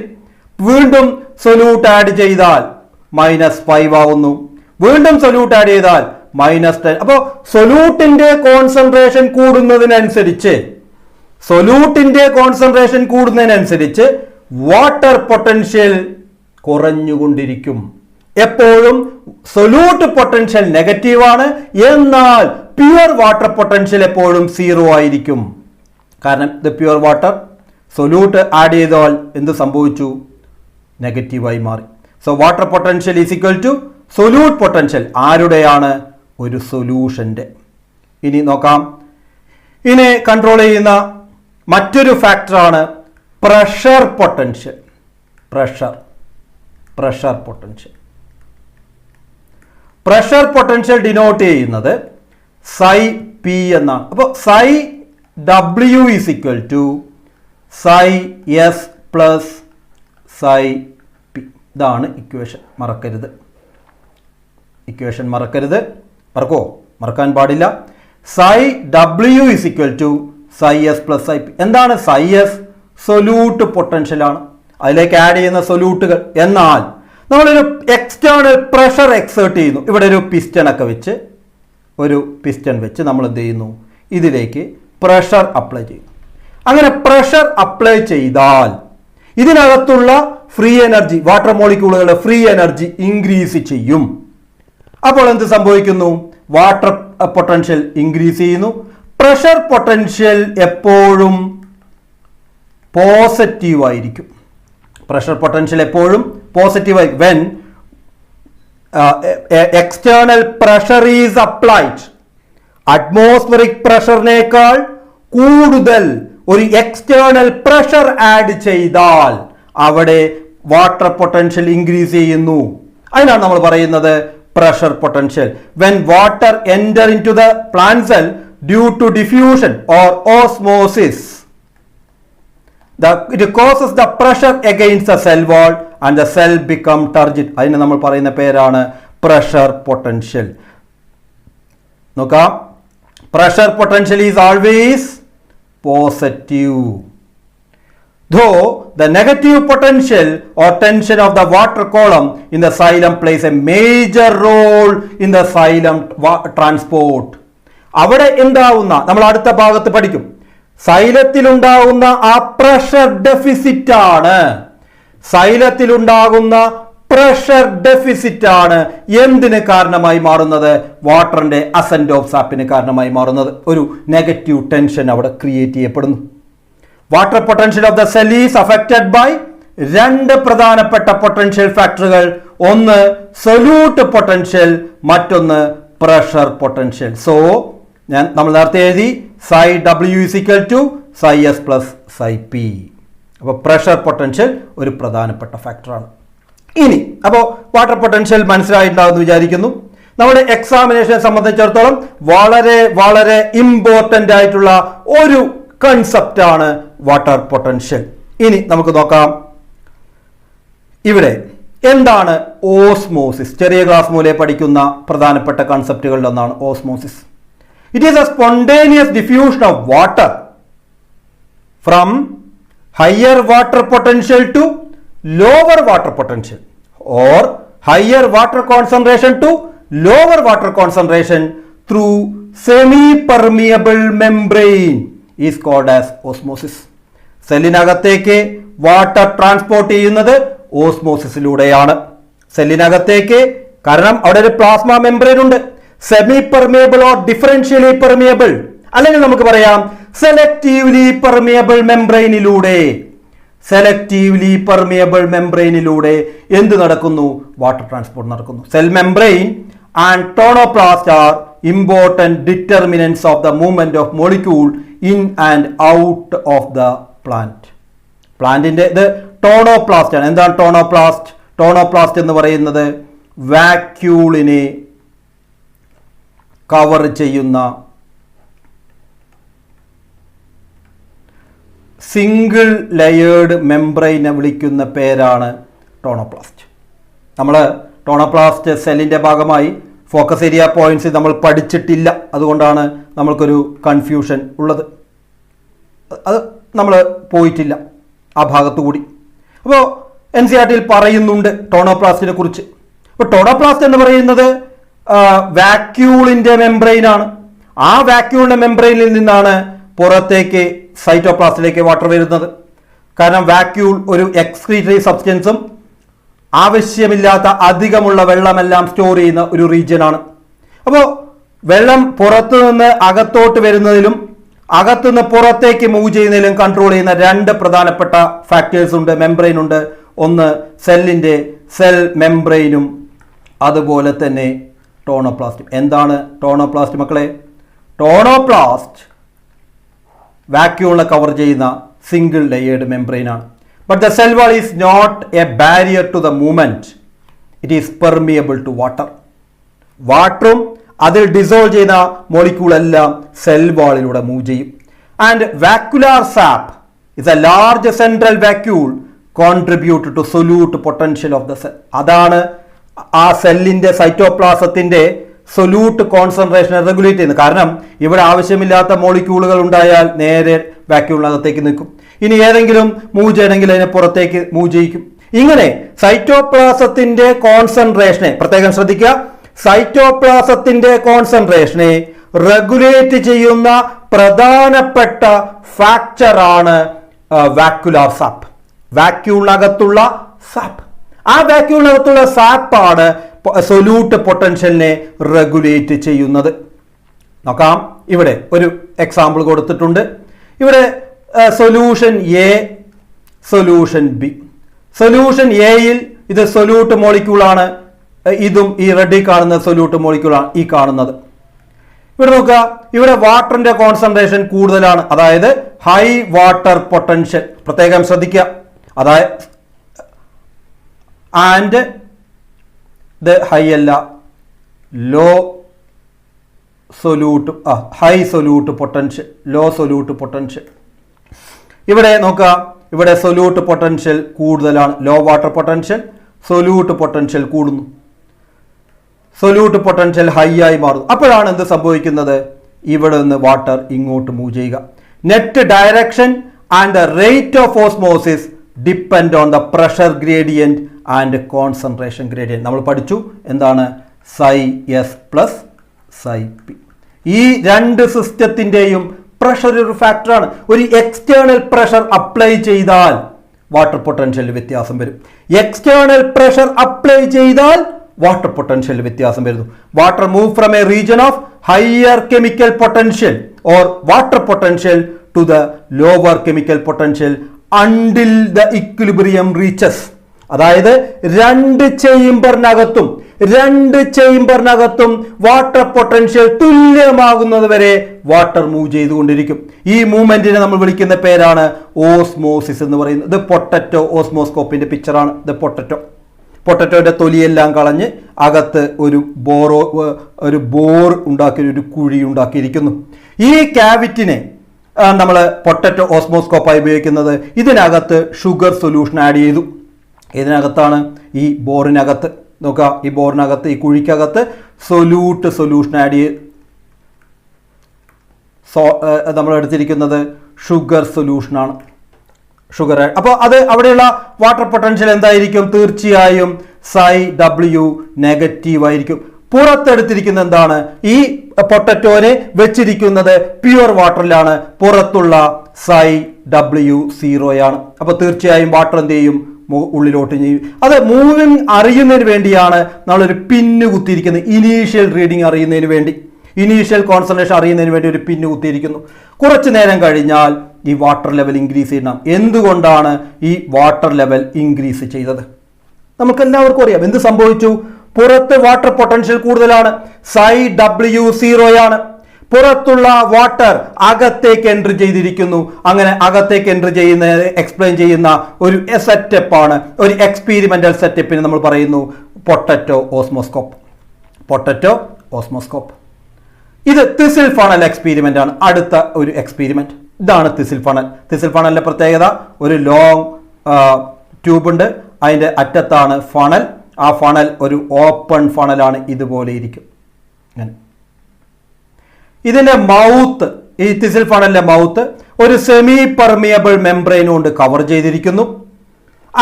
വീണ്ടും സൊല്യൂട്ട് ആഡ് ചെയ്താൽ -5 ആവുന്നു, വീണ്ടും സൊല്യൂട്ട് ആഡ് ചെയ്താൽ -10. അപ്പോൾ സൊല്യൂട്ടിന്റെ കോൺസെൻട്രേഷൻ കൂടുന്നതിനനുസരിച്ച് വാട്ടർ പൊട്ടൻഷ്യൽ കുറഞ്ഞുകൊണ്ടിരിക്കും. എപ്പോഴും സൊല്യൂട്ട് പൊട്ടൻഷ്യൽ നെഗറ്റീവാണ്, എന്നാൽ പ്യുവർ വാട്ടർ പൊട്ടൻഷ്യൽ എപ്പോഴും 0 ആയിരിക്കും. കാരണം ഇത് പ്യുവർ വാട്ടർ, സൊല്യൂട്ട് ആഡ് ചെയ്താൽ എന്ത് സംഭവിച്ചു? നെഗറ്റീവായി മാറി. So water potential is equal to solute potential. ആരുടെയാണ്? ഒരു സൊല്യൂഷന്റെ. ഇനി നോക്കാം, ഇതിനെ കൺട്രോൾ ചെയ്യുന്ന മറ്റൊരു ഫാക്ടറാണ് pressure potential. Pressure potential denote ചെയ്യുന്നത് psi P എന്നാണ്. അപ്പോൾ psi W is equal to psi S plus psi P. ഇതാണ് ഇക്വേഷൻ. മറക്കാൻ പാടില്ല. psi W is equal to psi S plus psi P. എന്താണ് psi S? സൊല്യൂട്ട് പൊട്ടൻഷ്യൽ ആണ്. അതിലേക്ക് add ചെയ്യുന്ന സൊല്യൂട്ടുകൾ. എന്നാൽ നമ്മളൊരു എക്സ്റ്റേണൽ പ്രഷർ എക്സേർട്ട് ചെയ്യുന്നു. ഇവിടെ ഒരു പിസ്റ്റണൊക്കെ വെച്ച് നമ്മൾ എന്ത് ചെയ്യുന്നു, ഇതിലേക്ക് പ്രഷർ അപ്ലൈ ചെയ്യുന്നു. അങ്ങനെ പ്രഷർ അപ്ലൈ ചെയ്താൽ ഇതിനകത്തുള്ള ഫ്രീ എനർജി, വാട്ടർ മോളിക്യൂളുകളുടെ ഫ്രീ എനർജി ഇൻക്രീസ് ചെയ്യും. അപ്പോൾ എന്ത് സംഭവിക്കുന്നു? വാട്ടർ പൊട്ടൻഷ്യൽ ഇൻക്രീസ് ചെയ്യുന്നു. പ്രഷർ പൊട്ടൻഷ്യൽ എപ്പോഴും പോസിറ്റീവ് ആയിരിക്കും. പ്രഷർ പൊട്ടൻഷ്യൽ എപ്പോഴും പോസിറ്റീവ് ആയിരിക്കും. When external pressure is applied, atmospheric പ്രഷറിനേക്കാൾ കൂടുതൽ ഒരു എക്സ്റ്റേണൽ പ്രഷർ ആഡ് ചെയ്താൽ അവിടെ വാട്ടർ പൊട്ടൻഷ്യൽ ഇൻക്രീസ് ചെയ്യുന്നു. അതിനാണ് നമ്മൾ പറയുന്നത് pressure potential. When water enter into the plant cell due to diffusion or osmosis, it causes the pressure against the cell wall and the cell become turgid. അതിന് നമ്മൾ പറയുന്ന പേരാണ് pressure potential. നോക്കാം, pressure potential is always positive. Though the negative potential or tension of the water column in the xylem plays a major role in the xylem transport. അവിടെ ഉണ്ടാവുന്ന, നമ്മൾ അടുത്ത ഭാഗത്ത് പഠിക്കും, സൈലത്തിലുണ്ടാകുന്ന ആ പ്രഷർ ഡെഫിസിറ്റ് ആണ്, എന്തിന് കാരണമായി മാറുന്നത്? വാട്ടറിന്റെ അസെന്റ് ഓഫ് സാപ്പിന് കാരണമായി മാറുന്നത്. ഒരു നെഗറ്റീവ് ടെൻഷൻ അവിടെ ക്രിയേറ്റ് ചെയ്യപ്പെടുന്നു. Water potential of the cell is affected by രണ്ട് പ്രധാനപ്പെട്ട പൊട്ടൻഷ്യൽ ഫാക്ടറുകൾ. ഒന്ന് സൊല്യൂട്ട് പൊട്ടൻഷ്യൽ, മറ്റൊന്ന് പ്രഷർ പൊട്ടൻഷ്യൽ. സോ നമ്മൾ നേരത്തെ എഴുതി psi W is equal to psi S plus psi P. അപ്പോൾ പ്രഷർ പൊട്ടൻഷ്യൽ ഒരു പ്രധാനപ്പെട്ട ഫാക്ടറാണ്. ഇനി അപ്പോൾ വാട്ടർ പൊട്ടൻഷ്യൽ മനസ്സിലായിട്ടുണ്ടാകുമെന്ന് വിചാരിക്കുന്നു. നമ്മുടെ എക്സാമിനേഷനെ സംബന്ധിച്ചിടത്തോളം വളരെ വളരെ ഇമ്പോർട്ടൻ്റ് ആയിട്ടുള്ള ഒരു കൺസെപ്റ്റ് ആണ് വാട്ടർ പൊട്ടൻഷ്യൽ. ഇനി നമുക്ക് നോക്കാം, ഇവിടെ എന്താണ് ഓസ്മോസിസ്? ചെറിയ ക്ലാസ് മൂലം പഠിക്കുന്ന പ്രധാനപ്പെട്ട കൺസെപ്റ്റുകളിൽ ഒന്നാണ് osmosis. It is a spontaneous diffusion of water from higher water potential to lower water potential or higher water concentration to lower water concentration through semi-permeable membrane is called as osmosis. സെല്ലിനകത്തേക്ക് water transport ചെയ്യുന്നത് ഓസ്മോസിസിലൂടെയാണ്. സെല്ലിനകത്തേക്ക്, കാരണം അവിടെ ഒരു plasma membrane ഉണ്ട്. Semi permeable or differentially permeable, അല്ലെങ്കിൽ നമുക്ക് പറയാം സെലക്റ്റീവ്ലി പെർമിയബിൾ മെംബ്രെയിനിലൂടെ എന്ത് നടക്കുന്നു? വാട്ടർ ട്രാൻസ്പോർട്ട് നടക്കുന്നു. Cell membrane and tonoplast are important determinants of the movement of molecule in and out of the plant. പ്ലാന്റിന്റെ ഇത് ടോണോപ്ലാസ്റ്റ് ആണ്. എന്താണ് ടോണോപ്ലാസ്റ്റ്? ടോണോപ്ലാസ്റ്റ് എന്ന് പറയുന്നത് വാക്യൂളിനെ കവർ ചെയ്യുന്ന സിംഗിൾ ലെയേർഡ് മെംബ്രെയിനെ വിളിക്കുന്ന പേരാണ് ടോണോപ്ലാസ്റ്റ്. നമ്മൾ ടോണോപ്ലാസ്റ്റ് സെല്ലിൻ്റെ ഭാഗമായി ഫോക്കസ് ഏരിയ പോയിന്റ്സ് നമ്മൾ പഠിച്ചിട്ടില്ല, അതുകൊണ്ടാണ് നമ്മൾക്കൊരു കൺഫ്യൂഷൻ ഉള്ളത്. അത് നമ്മൾ പോയിട്ടില്ല ആ ഭാഗത്തു കൂടി. അപ്പോൾ NCERT പറയുന്നുണ്ട് ടോണോപ്ലാസ്റ്റിനെ കുറിച്ച്. അപ്പോൾ ടോണോപ്ലാസ്റ്റ് എന്ന് പറയുന്നത് വാക്യൂളിന്റെ മെംബ്രെയിനാണ്. ആ വാക്യൂളിന്റെ മെംബ്രെയിനിൽ നിന്നാണ് പുറത്തേക്ക് സൈറ്റോപ്ലാസ്റ്റിലേക്ക് വാട്ടർ വരുന്നത്. കാരണം വാക്യൂൾ ഒരു എക്സ്ക്രീറ്ററി സബ്സ്റ്റൻസും ആവശ്യമില്ലാത്ത അധികമുള്ള വെള്ളമെല്ലാം സ്റ്റോർ ചെയ്യുന്ന ഒരു റീജിയൻ ആണ്. അപ്പോൾ വെള്ളം പുറത്തു നിന്ന് അകത്തോട്ട് വരുന്നതിലും അകത്തുനിന്ന് പുറത്തേക്ക് മൂവ് ചെയ്യുന്നതിലും കൺട്രോൾ ചെയ്യുന്ന രണ്ട് പ്രധാനപ്പെട്ട ഫാക്ടേഴ്സ് ഉണ്ട്, മെംബ്രെയിൻ ഉണ്ട്. ഒന്ന് സെല്ലിന്റെ സെൽ മെംബ്രെയിനും അതുപോലെ തന്നെ ടോണോപ്ലാസ്റ്റ്. എന്താണ് ടോണോപ്ലാസ്റ്റ് മക്കളെ? ടോണോപ്ലാസ്റ്റ് വാക്യൂളിനെ കവർ ചെയ്യുന്ന സിംഗിൾ ലെയേർഡ് മെംബ്രെയിൻ ആണ്. But the cell wall is not a barrier to the movement, it is permeable to water. വാട്ടറും അതിൽ ഡിസോൾവ് ചെയ്യുന്ന മോളിക്യൂൾ എല്ലാം സെൽ വാളിലൂടെ മൂവ് ചെയ്യും. And vacuolar sap is a large central vacuole contribute to solute potential of the cell. അതാണ് ആ സെല്ലിന്റെ സൈറ്റോപ്ലാസത്തിന്റെ solute കോൺസെൻട്രേഷനെ regulate ചെയ്യുന്നത്. കാരണം ഇവിടെ ആവശ്യമില്ലാത്ത മോളിക്യൂളുകൾ ഉണ്ടായാൽ നേരെ വാക്യൂളിനകത്തേക്ക് നിൽക്കും. ഇനി ഏതെങ്കിലും മൂവ് ചെയ്യണമെങ്കിൽ അതിനെ പുറത്തേക്ക് മൂവ് ചെയ്യിക്കും. ഇങ്ങനെ സൈറ്റോപ്ലാസത്തിന്റെ കോൺസെൻട്രേഷനെ പ്രത്യേകം ശ്രദ്ധിക്കുക, സൈറ്റോപ്ലാസത്തിന്റെ കോൺസെൻട്രേഷനെ റെഗുലേറ്റ് ചെയ്യുന്ന പ്രധാനപ്പെട്ട ഫാക്ടറാണ് വാക്യുലാർ സാപ്പ്, വാക്യൂളിനകത്തുള്ള സാപ്പ്. ആ വാക്യൂളിനകത്തുള്ള സാപ്പാണ് സൊല്യൂട്ട് പൊട്ടൻഷ്യലിനെ റെഗുലേറ്റ് ചെയ്യുന്നത്. നോക്കാം, ഇവിടെ ഒരു എക്സാമ്പിൾ കൊടുത്തിട്ടുണ്ട്. ഇവിടെ solution A, solution B. Solution എയിൽ ഇത് സൊല്യൂട്ട് മോളിക്യൂളാണ്, ഇതും ഈ റെഡിൽ കാണുന്ന സൊല്യൂട്ട് മോളിക്യൂളാണ് ഈ കാണുന്നത്. ഇവിടെ നോക്കുക, ഇവിടെ വാട്ടറിന്റെ കോൺസെൻട്രേഷൻ കൂടുതലാണ്, അതായത് ഹൈ വാട്ടർ പൊട്ടൻഷ്യൽ. പ്രത്യേകം ശ്രദ്ധിക്കുക, അതായത് ആൻഡ് ഇത് ഹൈ അല്ല, low solute high solute potential, low solute potential. ഇവിടെ നോക്കുക, ഇവിടെ സൊല്യൂട്ട് പൊട്ടൻഷ്യൽ കൂടുതലാണ്, low water potential, solute potential കൂടുന്നു, സൊല്യൂട്ട് പൊട്ടൻഷ്യൽ ഹൈ ആയി മാറും. അപ്പോഴാണ് എന്ത് സംഭവിക്കുന്നത്, ഇവിടെ നിന്ന് വാട്ടർ ഇങ്ങോട്ട് മൂവ് ചെയ്യുക. Net direction and the rate of osmosis depend on the pressure gradient and concentration gradient. നമ്മൾ പഠിച്ചു എന്താണ് psi S plus psi P. ഈ രണ്ട് സിസ്റ്റത്തിൻ്റെയും പ്രഷർ ഒരു ഫാക്ടറാണ്. ഒരു എക്സ്റ്റേണൽ പ്രഷർ അപ്ലൈ ചെയ്താൽ വാട്ടർ പൊട്ടൻഷ്യൽ വ്യത്യാസം വരും. എക്സ്റ്റേണൽ പ്രഷർ അപ്ലൈ ചെയ്താൽ വാട്ടർ പൊട്ടൻഷ്യൽ വ്യത്യാസം വരുന്നു. Water move from a region of higher chemical potential or water potential to the lower chemical potential until the equilibrium reaches. അതായത് രണ്ട് ചേംബറിനകത്തും water potential തുല്യമാകുന്നത് വരെ water move ചെയ്തുകൊണ്ടിരിക്കും. ഈ മൂവ്മെന്റിനെ നമ്മൾ വിളിക്കുന്ന പേരാണ് ഓസ്മോസിസ് എന്ന് പറയുന്നത്. ഇത് പൊട്ടറ്റോ ഓസ്മോസ്കോപ്പിന്റെ പിക്ചറാണ്. ഇത് പൊട്ടറ്റോയുടെ തൊലിയെല്ലാം കളഞ്ഞ് അകത്ത് ഒരു ബോർ ഉണ്ടാക്കി, ഒരു കുഴി ഉണ്ടാക്കിയിരിക്കുന്നു. ഈ ക്യാവിറ്റിനെ നമ്മൾ പൊട്ടറ്റോ ഓസ്മോസ്കോപ്പായി ഉപയോഗിക്കുന്നത്. ഇതിനകത്ത് ഷുഗർ സൊല്യൂഷൻ ആഡ് ചെയ്തു. ഇതിനകത്താണ് ഈ ബോറിനകത്ത് നോക്കുക, ഈ ബോറിനകത്ത് ഈ കുഴിക്കകത്ത് സൊല്യൂട്ട് സൊല്യൂഷൻ ആഡ് ചെയ്ത് നമ്മൾ എടുത്തിരിക്കുന്നത് ഷുഗർ സൊല്യൂഷനാണ്. ഷുഗർ. അപ്പോൾ അത് അവിടെയുള്ള വാട്ടർ പൊട്ടൻഷ്യൽ എന്തായിരിക്കും? തീർച്ചയായും സൈ ഡബ്ല്യു നെഗറ്റീവ് ആയിരിക്കും. പുറത്തെടുത്തിരിക്കുന്ന എന്താണ്? ഈ പൊട്ടറ്റോനെ വെച്ചിരിക്കുന്നത് പ്യുവർ വാട്ടറിലാണ്. പുറത്തുള്ള സൈ ഡബ്ല്യു 0 അപ്പോൾ തീർച്ചയായും വാട്ടർ എന്ത് ചെയ്യും? ഉള്ളിലോട്ട് ചെയ്യും. അത് മൂവിങ് അറിയുന്നതിന് വേണ്ടിയാണ് നമ്മളൊരു പിന്ന് കുത്തിയിരിക്കുന്നത്. ഇനീഷ്യൽ റീഡിങ് അറിയുന്നതിന് വേണ്ടി, ഇനീഷ്യൽ കോൺസെൻട്രേഷൻ അറിയുന്നതിന് വേണ്ടി ഒരു പിന്ന് കുത്തിയിരിക്കുന്നു. കുറച്ചു നേരം കഴിഞ്ഞാൽ ഈ വാട്ടർ ലെവൽ ഇൻക്രീസ് ചെയ്യണം. എന്തുകൊണ്ടാണ് ഈ വാട്ടർ ലെവൽ ഇൻക്രീസ് ചെയ്തത്? നമുക്കെല്ലാവർക്കും അറിയാം. എന്ത് സംഭവിച്ചു? പുറത്ത് വാട്ടർ പൊട്ടൻഷ്യൽ കൂടുതലാണ്, സൈ ഡബ്ല്യു 0 പുറത്തുള്ള വാട്ടർ അകത്തേക്ക് എൻട്രി ചെയ്തിരിക്കുന്നു. അങ്ങനെ അകത്തേക്ക് എൻട്രി ചെയ്യുന്ന എക്സ്പ്ലെയിൻ ചെയ്യുന്ന ഒരു സെറ്റപ്പാണ്, ഒരു എക്സ്പീരിമെന്റൽ സെറ്റപ്പിന് നമ്മൾ പറയുന്നു പൊട്ടറ്റോ ഓസ്മോസ്കോപ്പ്. പൊട്ടറ്റോ ഓസ്മോസ്കോപ്പ്. ഇത് തിസിൽ ഫണൽ എക്സ്പീരിമെന്റ് ആണ്. അടുത്ത ഒരു എക്സ്പീരിമെന്റ് ഇതാണ് തിസിൽ ഫണൽ. തിസിൽ ഫണലിന്റെ പ്രത്യേകത, ഒരു ലോങ് ട്യൂബ് ഉണ്ട്, അതിന്റെ അറ്റത്താണ് ഫണൽ. ആ ഫണൽ ഒരു ഓപ്പൺ ഫണലാണ്, ഇതുപോലെ ഇരിക്കും. ഇതിന്റെ മൗത്ത്, ഈ തിസിൽ ഫണലിന്റെ മൗത്ത് ഒരു സെമി പെർമിയബിൾ മെംബ്രെയിൻ കൊണ്ട് കവർ ചെയ്തിരിക്കുന്നു.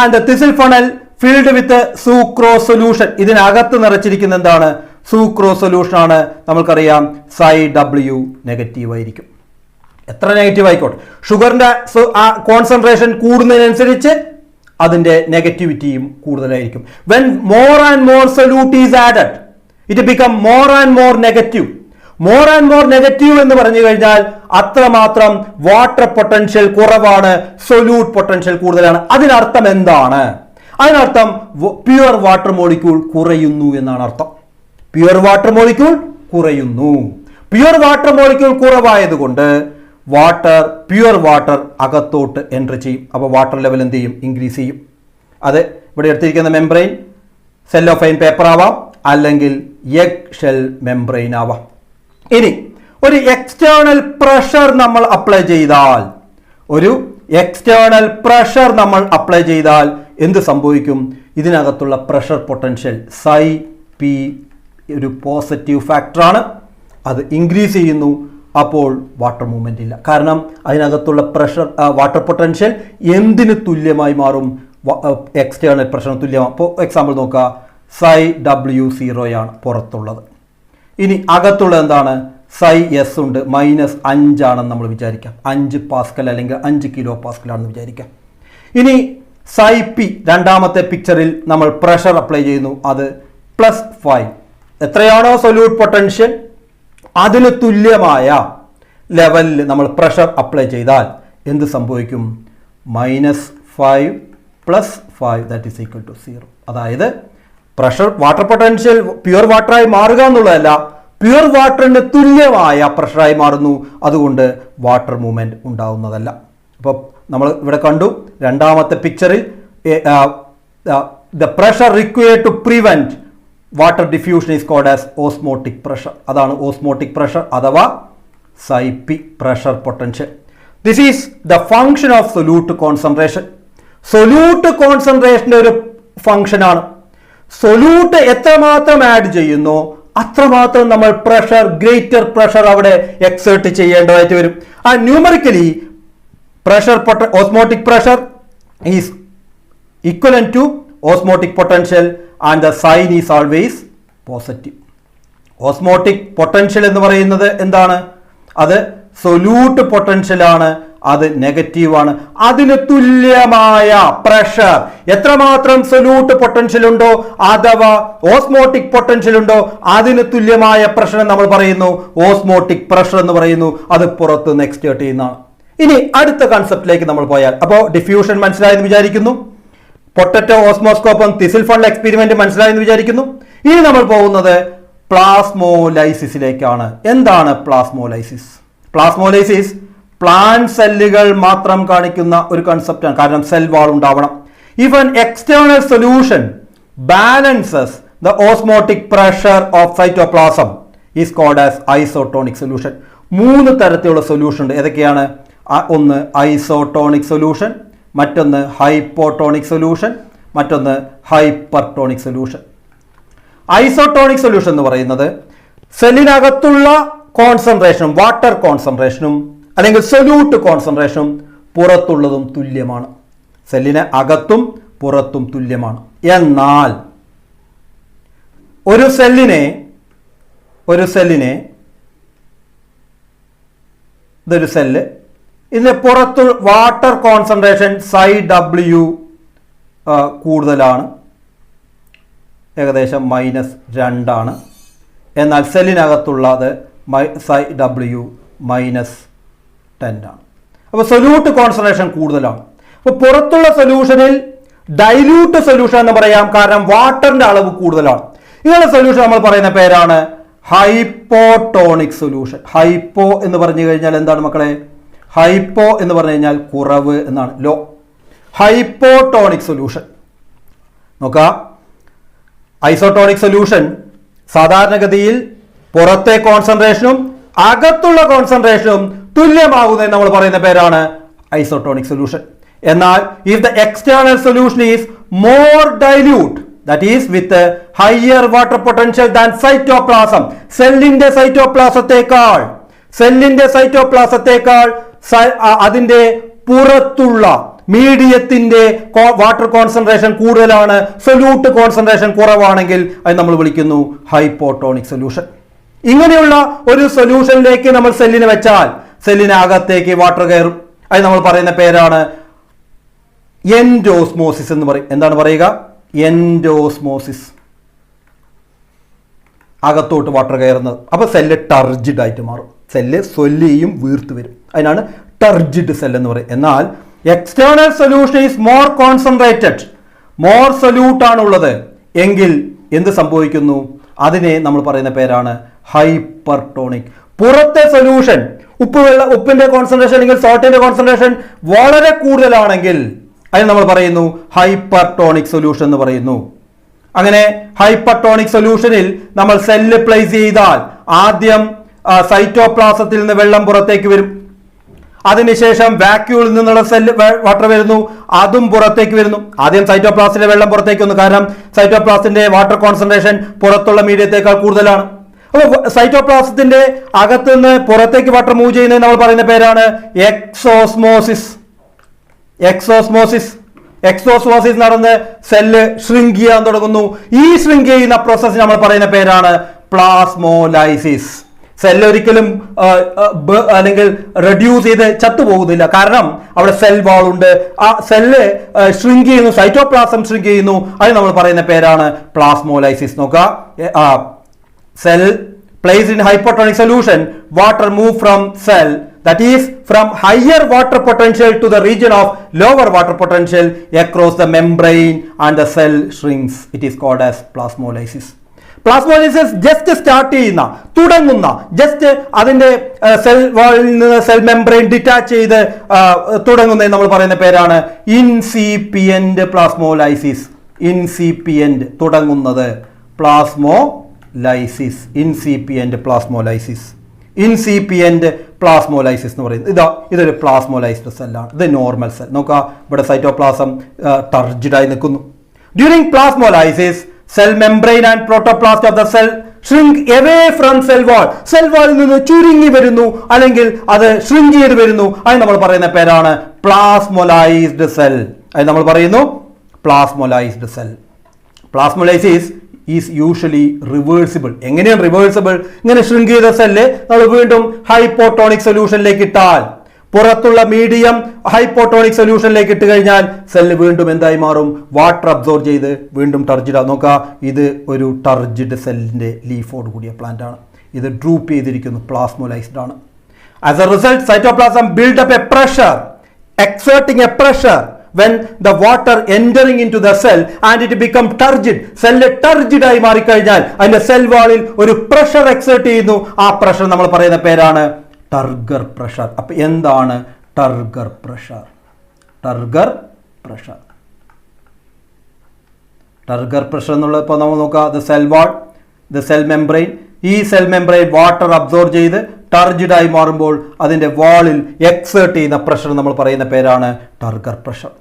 And thistle funnel filled with sucrose solution. ഇതിനകത്ത് നിറച്ചിരിക്കുന്ന എന്താണ്? സൂക്രോ സൊല്യൂഷൻ ആണ്. നമ്മൾക്കറിയാം സൈ ഡബ്ല്യു നെഗറ്റീവ് ആയിരിക്കും. എത്ര നെഗറ്റീവ് ആയിക്കോട്ടെ, ഷുഗറിന്റെ കോൺസെൻട്രേഷൻ കൂടുന്നതിനനുസരിച്ച് അതിന്റെ നെഗറ്റിവിറ്റിയും കൂടുതലായിരിക്കും. When more and more solute is added it become more and more negative. More and more negative എന്ന് പറഞ്ഞു കഴിഞ്ഞാൽ അത്രമാത്രം വാട്ടർ പൊട്ടൻഷ്യൽ കുറവാണ്, സൊല്യൂട്ട് പൊട്ടൻഷ്യൽ കൂടുതലാണ്. അതിനർത്ഥം എന്താണ്? അതിനർത്ഥം പ്യുവർ വാട്ടർ മോളിക്യൂൾ കുറയുന്നു എന്നാണ് അർത്ഥം. പ്യുവർ വാട്ടർ മോളിക്യൂൾ കുറയുന്നു. പ്യുവർ വാട്ടർ മോളിക്യൂൾ കുറവായതുകൊണ്ട് പ്യുവർ വാട്ടർ അകത്തോട്ട് എൻട്രി ചെയ്യും. അപ്പോൾ വാട്ടർ ലെവൽ എന്ത് ചെയ്യും? ഇൻക്രീസ് ചെയ്യും. അത് ഇവിടെ എടുത്തിരിക്കുന്ന മെംബ്രെയിൻ സെല്ലോഫൈൻ പേപ്പർ ആവാം, അല്ലെങ്കിൽ എഗ് ഷെൽ മെംബ്രെയിൻ ആവാം. ഇനി ഒരു എക്സ്റ്റേണൽ പ്രഷർ നമ്മൾ അപ്ലൈ ചെയ്താൽ എന്ത് സംഭവിക്കും? ഇതിനകത്തുള്ള പ്രഷർ പൊട്ടൻഷ്യൽ സൈ പി ഒരു പോസിറ്റീവ് ഫാക്ടറാണ്, അത് ഇൻക്രീസ് ചെയ്യുന്നു. അപ്പോൾ വാട്ടർ മൂവ്മെന്റ് ഇല്ല. കാരണം അതിനകത്തുള്ള പ്രഷർ വാട്ടർ പൊട്ടൻഷ്യൽ എന്തിന് തുല്യമായി മാറും? എക്സ്റ്റേണൽ പ്രഷറിന് തുല്യമാണ്. ഇപ്പോൾ എക്സാമ്പിൾ നോക്കുക, psi W0 ആണ് പുറത്തുള്ളത്. ഇനി അകത്തുള്ളത് എന്താണ്? psi S ഉണ്ട്, -5 ആണെന്ന് നമ്മൾ വിചാരിക്കാം. 5 പാസ്കൽ അല്ലെങ്കിൽ 5 കിലോ പാസ്കൽ ആണെന്ന് വിചാരിക്കാം. ഇനി psi P രണ്ടാമത്തെ പിക്ചറിൽ നമ്മൾ പ്രഷർ അപ്ലൈ ചെയ്യുന്നു, അത് +5. എത്രയാണോ സൊല്യൂട്ട് പൊട്ടൻഷ്യൽ അതിന് തുല്യമായ ലെവലിൽ നമ്മൾ പ്രഷർ അപ്ലൈ ചെയ്താൽ എന്ത് സംഭവിക്കും? -5 + 5 ദാറ്റ് ഈസ് ഈക്വൽ ടു 0. അതായത് പ്രഷർ വാട്ടർ പൊട്ടൻഷ്യൽ പ്യുവർ വാട്ടറായി മാറുക എന്നുള്ളതല്ല, പ്യുവർ വാട്ടറിന് തുല്യമായ പ്രഷറായി മാറുന്നു. അതുകൊണ്ട് വാട്ടർ മൂവ്മെന്റ് ഉണ്ടാവുന്നതല്ല. അപ്പോൾ നമ്മൾ ഇവിടെ കണ്ടു രണ്ടാമത്തെ പിക്ചറിൽ the pressure required to prevent water diffusion is called as osmotic pressure. അതാണ് ഓസ്മോട്ടിക് പ്രഷർ അഥവാ psi P pressure potential. This is the function of solute concentration. Solute കോൺസെൻട്രേഷന്റെ ഒരു ഫംഗ്ഷനാണ്. സൊല്യൂട്ട് എത്രമാത്രം ആഡ് ചെയ്യുന്നോ അത്രമാത്രം നമ്മൾ പ്രഷർ, ഗ്രേറ്റർ പ്രഷർ അവിടെ എക്സേർട്ട് ചെയ്യേണ്ടതായിട്ട് വരും. ആ numerically pressure osmotic pressure is equivalent to osmotic potential and the sign is always positive. Osmotic potential എന്ന് പറയുന്നത് എന്താണ്? അത് സൊല്യൂട്ട് പൊട്ടൻഷ്യൽ ആണ്, അത് നെഗറ്റീവാണ്. അതിന് തുല്യമായ പ്രഷർ എത്രമാത്രം സൊല്യൂട്ട് പൊട്ടൻഷ്യൽ ഉണ്ടോ അഥവാ ഓസ്മോട്ടിക് പൊട്ടൻഷ്യൽ ഉണ്ടോ അതിന് തുല്യമായ പ്രഷർ നമ്മൾ പറയുന്നു ഓസ്മോട്ടിക് പ്രഷർ എന്ന് പറയുന്നു. അത് പുറത്ത് നിന്ന് എക്സ്റ്റേർട്ട് ചെയ്യുന്നതാണ്. ഇനി അടുത്ത കൺസെപ്റ്റിലേക്ക് നമ്മൾ പോയാൽ, അപ്പോൾ ഡിഫ്യൂഷൻ മനസ്സിലായെന്ന് വിചാരിക്കുന്നു, പൊട്ടറ്റോ ഓസ്മോസ്കോപ്പും തിസിൽ ഫണ്ട് എക്സ്പെരിമെന്റ് മനസ്സിലായെന്ന് വിചാരിക്കുന്നു. ഇനി നമ്മൾ പോകുന്നത് പ്ലാസ്മോലൈസിസിലേക്കാണ്. എന്താണ് പ്ലാസ്മോലൈസിസ്? പ്ലാസ്മോലൈസിസ് പ്ലാന്റ് സെല്ലുകൾ മാത്രം കാണിക്കുന്ന ഒരു കൺസെപ്റ്റാണ്. കാരണം സെൽ വാൾ ഉണ്ടാവണം. If an external solution balances the osmotic pressure of cytoplasm is called as isotonic solution. 3 തരത്തിലുള്ള സൊല്യൂഷൻ ഉണ്ട്. ഏതൊക്കെയാണ്? ഒന്ന് ഐസോട്ടോണിക് സൊല്യൂഷൻ, മറ്റൊന്ന് ഹൈപ്പോട്ടോണിക് സൊല്യൂഷൻ, മറ്റൊന്ന് ഹൈപ്പർട്ടോണിക് സൊല്യൂഷൻ. ഐസോട്ടോണിക് സൊല്യൂഷൻ എന്ന് പറയുന്നത് സെല്ലിനകത്തുള്ള കോൺസെൻട്രേഷനും വാട്ടർ കോൺസെൻട്രേഷനും അല്ലെങ്കിൽ സൊല്യൂട്ട് കോൺസെൻട്രേഷനും പുറത്തുള്ളതും തുല്യമാണ്. സെല്ലിന് അകത്തും പുറത്തും തുല്യമാണ്. എന്നാൽ ഒരു സെല്ലിനെ ഇതൊരു സെല്ല്, ഇതിന് പുറത്ത് വാട്ടർ കോൺസെൻട്രേഷൻ psi W കൂടുതലാണ്, ഏകദേശം -2 ആണ്. എന്നാൽ സെല്ലിനകത്തുള്ളത് psi W -10 ആണ്. അപ്പോൾ സൊല്യൂട്ട് കോൺസെൻട്രേഷൻ കൂടുതലാണ്. അപ്പോൾ പുറത്തുള്ള സൊല്യൂഷനിൽ ഡൈല്യൂട്ട് സൊല്യൂഷൻ എന്ന് പറയാം, കാരണം വാട്ടറിന്റെ അളവ് കൂടുതലാണ്. ഇങ്ങനെ സൊല്യൂഷൻ നമ്മൾ പറയുന്ന പേരാണ് ഹൈപ്പോട്ടോണിക് സൊല്യൂഷൻ. ഹൈപ്പോ എന്ന് പറഞ്ഞു കഴിഞ്ഞാൽ എന്താണ് മക്കളെ? ഹൈപ്പോ എന്ന് പറഞ്ഞു കഴിഞ്ഞാൽ കുറവ് എന്നാണ്, ലോ. ഹൈപ്പോട്ടോണിക് സൊല്യൂഷൻ നോക്കാം. ഐസോട്ടോണിക് സൊല്യൂഷൻ സാധാരണഗതിയിൽ പുറത്തെ കോൺസെൻട്രേഷനും അകത്തുള്ള കോൺസെൻട്രേഷനും തുല്യമാകുന്നതെന്ന് നമ്മൾ പറയുന്ന പേരാണ് ഐസോട്ടോണിക് സൊല്യൂഷൻ. എന്നാൽ if the external solution is more dilute, that is with a higher water potential than cytoplasm, സെല്ലിന്റെ സൈറ്റോപ്ലാസത്തേക്കാൾ അതിന്റെ പുറത്തുള്ള മീഡിയത്തിന്റെ വാട്ടർ കോൺസെൻട്രേഷൻ കൂടുതലാണ്, സൊല്യൂട്ട് കോൺസെൻട്രേഷൻ കുറവാണെങ്കിൽ അത് നമ്മൾ വിളിക്കുന്നു ഹൈപ്പോട്ടോണിക് സൊല്യൂഷൻ. ഇങ്ങനെയുള്ള ഒരു സൊല്യൂഷനിലേക്ക് നമ്മൾ സെല്ലിനെ വെച്ചാൽ സെല്ലിനകത്തേക്ക് വാട്ടർ കയറും. അത് നമ്മൾ പറയുന്ന പേരാണ് എൻഡോസ്മോസിസ് എന്ന് പറയും. എന്താണ് പറയുക? എൻഡോസ്മോസിസ്. അകത്തോട്ട് വാട്ടർ കയറുന്നത്. അപ്പോൾ സെല്ല് ടർജിഡ് ആയിട്ട് മാറും. സെല്ല് സ്വെല്ലിയും വീർത്ത് വരും. അതിനാണ് ടർജിഡ് സെൽ എന്ന് പറയും. എന്നാൽ external solution is more concentrated, more solute ആണുള്ളത് എങ്കിൽ എന്ത് സംഭവിക്കുന്നു? അതിനെ നമ്മൾ പറയുന്ന പേരാണ് ഹൈപ്പർട്ടോണിക്. പുറത്തെ സൊല്യൂഷൻ ഉപ്പിന്റെ കോൺസെൻട്രേഷൻ അല്ലെങ്കിൽ സോൾട്ടിന്റെ കോൺസെൻട്രേഷൻ വളരെ കൂടുതലാണെങ്കിൽ അതിന് നമ്മൾ പറയുന്നു ഹൈപ്പർട്ടോണിക് സൊല്യൂഷൻ എന്ന് പറയുന്നു. അങ്ങനെ ഹൈപ്പർട്ടോണിക് സൊല്യൂഷനിൽ നമ്മൾ സെല്ല് പ്ലേസ് ചെയ്താൽ ആദ്യം സൈറ്റോപ്ലാസത്തിൽ നിന്ന് വെള്ളം പുറത്തേക്ക് വരും. അതിനുശേഷം വാക്യൂളിൽ നിന്നുള്ള സെല്ല് വാട്ടർ വരുന്നു, അതും പുറത്തേക്ക് വരുന്നു. ആദ്യം സൈറ്റോപ്ലാസ്റ്റിലെ വെള്ളം പുറത്തേക്ക് വന്നു, കാരണം സൈറ്റോപ്ലാസ്റ്റിന്റെ വാട്ടർ കോൺസെൻട്രേഷൻ പുറത്തുള്ള മീഡിയത്തേക്കാൾ കൂടുതലാണ്. അപ്പോൾ സൈറ്റോപ്ലാസത്തിന്റെ അകത്തുനിന്ന് പുറത്തേക്ക് വാട്ടർ മൂവ് ചെയ്യുന്നത് നമ്മൾ പറയുന്ന പേരാണ് എക്സോസ്മോസിസ്. എക്സോസ്മോസിസ് നടന്ന് സെല്ല് ഷ്രിങ്ക് ചെയ്യാൻ തുടങ്ങുന്നു. ഈ ഷ്രിങ്ക് ചെയ്യുന്ന പ്രോസസ് നമ്മൾ പറയുന്ന പേരാണ് പ്ലാസ്മോലൈസിസ്. സെല്ല് ഒരിക്കലും അല്ലെങ്കിൽ റെഡ്യൂസ് ചെയ്ത് ചത്തുപോകുന്നില്ല, കാരണം അവിടെ സെൽ വാൾ ഉണ്ട്. ആ സെല്ല് ഷ്രിങ്ക് ചെയ്യുന്നു, സൈറ്റോപ്ലാസം ഷ്രിങ്ക് ചെയ്യുന്നു. അത് നമ്മൾ പറയുന്ന പേരാണ് പ്ലാസ്മോലൈസിസ്. നോക്കുക, cell placed in hypotonic solution, water move from cell, that is from higher water potential to the region of lower water potential across the membrane, and the cell shrinks. It is called as plasmolysis. Plasmolysis just start ചെയ്യുന്ന, തുടങ്ങുന്ന, just അതിന്റെ cell വാളിൽ നിന്ന് cell membrane detach ചെയ്ത് തുടങ്ങുന്ന നമ്മൾ പറയുന്ന പേരാണ് ഇൻസിപ്പിയന്റ് പ്ലാസ്മോലൈസിസ്. ഇൻസിപ്പിയന്റ്, തുടങ്ങുന്നത്, പ്ലാസ്മോലൈസിസ്, ഇൻസിപ്പിയന്റ് പ്ലാസ്മോലൈസിസ്. ഇൻസിപ്പിയന്റ് പ്ലാസ്മോലൈസിസ് എന്ന് പറയുന്നത് ഇതൊരു പ്ലാസ്മോലൈസ്ഡ് സെല്ലാണ്. ഇത് നോർമൽ സെൽ. നോക്കുക, ഇവിടെ സൈറ്റോപ്ലാസം ടർജിഡായി നിൽക്കുന്നു. During plasmolysis cell membrane and protoplast of the cell shrink away from cell wall. Cell വാളിൽ നിന്ന് ചുരുങ്ങി വരുന്നു, അല്ലെങ്കിൽ അത് shrink ചെയ്ത് വരുന്നു. അത് നമ്മൾ പറയുന്ന പേരാണ് പ്ലാസ്മോലൈസ്ഡ് സെൽ. അത് നമ്മൾ പറയുന്നു plasmolysed cell. Plasmolysis is usually reversible. എങ്ങനെയാണ് റിവേഴ്സിബിൾ? ഇങ്ങനെ shrink ചെയ്ത സെല്ല് നമ്മൾ വീണ്ടും ഹൈപ്പോട്ടോണിക് സൊല്യൂഷനിലേക്ക് ഇട്ടാൽ, പുറത്തുള്ള മീഡിയം ഹൈപ്പോട്ടോണിക് സൊല്യൂഷനിലേക്ക് ഇട്ട് കഴിഞ്ഞാൽ സെല്ല് വീണ്ടും എന്തായി മാറും? വാട്ടർ അബ്സോർബ് ചെയ്ത് വീണ്ടും ടർജിഡ് ആവും. നോക്കുക, ഇത് ഒരു ടർജിഡ് സെല്ലിന്റെ ലീഫോട് കൂടിയ പ്ലാന്റ് ആണ്. ഇത് ഡ്രൂപ്പ് ചെയ്തിരിക്കുന്നു, പ്ലാസ്മോലൈസ്ഡ് ആണ്. As a result cytoplasm build up a pressure, exerting a pressure when the water entering into the cell and it become turgid. Cell turgid ആയി മാറിക്കഴിഞ്ഞാൽ അതിന്റെ സെൽ വാളിൽ ഒരു പ്രഷർ എക്സേർട്ട് ചെയ്യുന്നു. ആ പ്രഷർ നമ്മൾ പറയുന്ന പേരാണ് ടർഗർ പ്രഷർ. അപ്പൊ എന്താണ് ടർഗർ പ്രഷർ? ടർഗർ പ്രഷർ എന്നുള്ളത് ഇപ്പോൾ നമ്മൾ നോക്കുക, the cell wall, the cell membrane. ഈ സെൽ മെംബ്രെയിൻ വാട്ടർ അബ്സോർബ് ചെയ്ത് ടർജിഡായി മാറുമ്പോൾ അതിന്റെ വാളിൽ എക്സേർട്ട് ചെയ്യുന്ന പ്രഷർ നമ്മൾ പറയുന്ന പേരാണ് turgor pressure.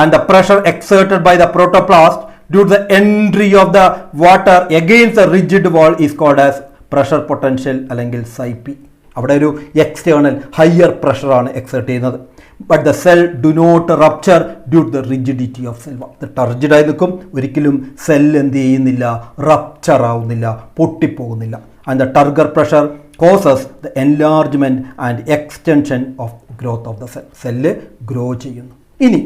And the pressure exerted by the protoplast due to the entry of the water against the rigid wall is called as pressure potential, അല്ലെങ്കിൽ psi P. അവിടെ ഒരു എക്സ്റ്റേണൽ ഹയർ പ്രഷറാണ് എക്സേർട്ട് ചെയ്യുന്നത്. But the cell do not rupture due to the rigidity of cell wall. ഇത് ടർജിഡായി നിൽക്കും, ഒരിക്കലും cell എന്ത് ചെയ്യുന്നില്ല? റപ്ചർ ആവുന്നില്ല, പൊട്ടിപ്പോകുന്നില്ല. And the turgor pressure causes the enlargement and extension of growth of the cell. Cell grow ചെയ്യുന്നു. ഇനി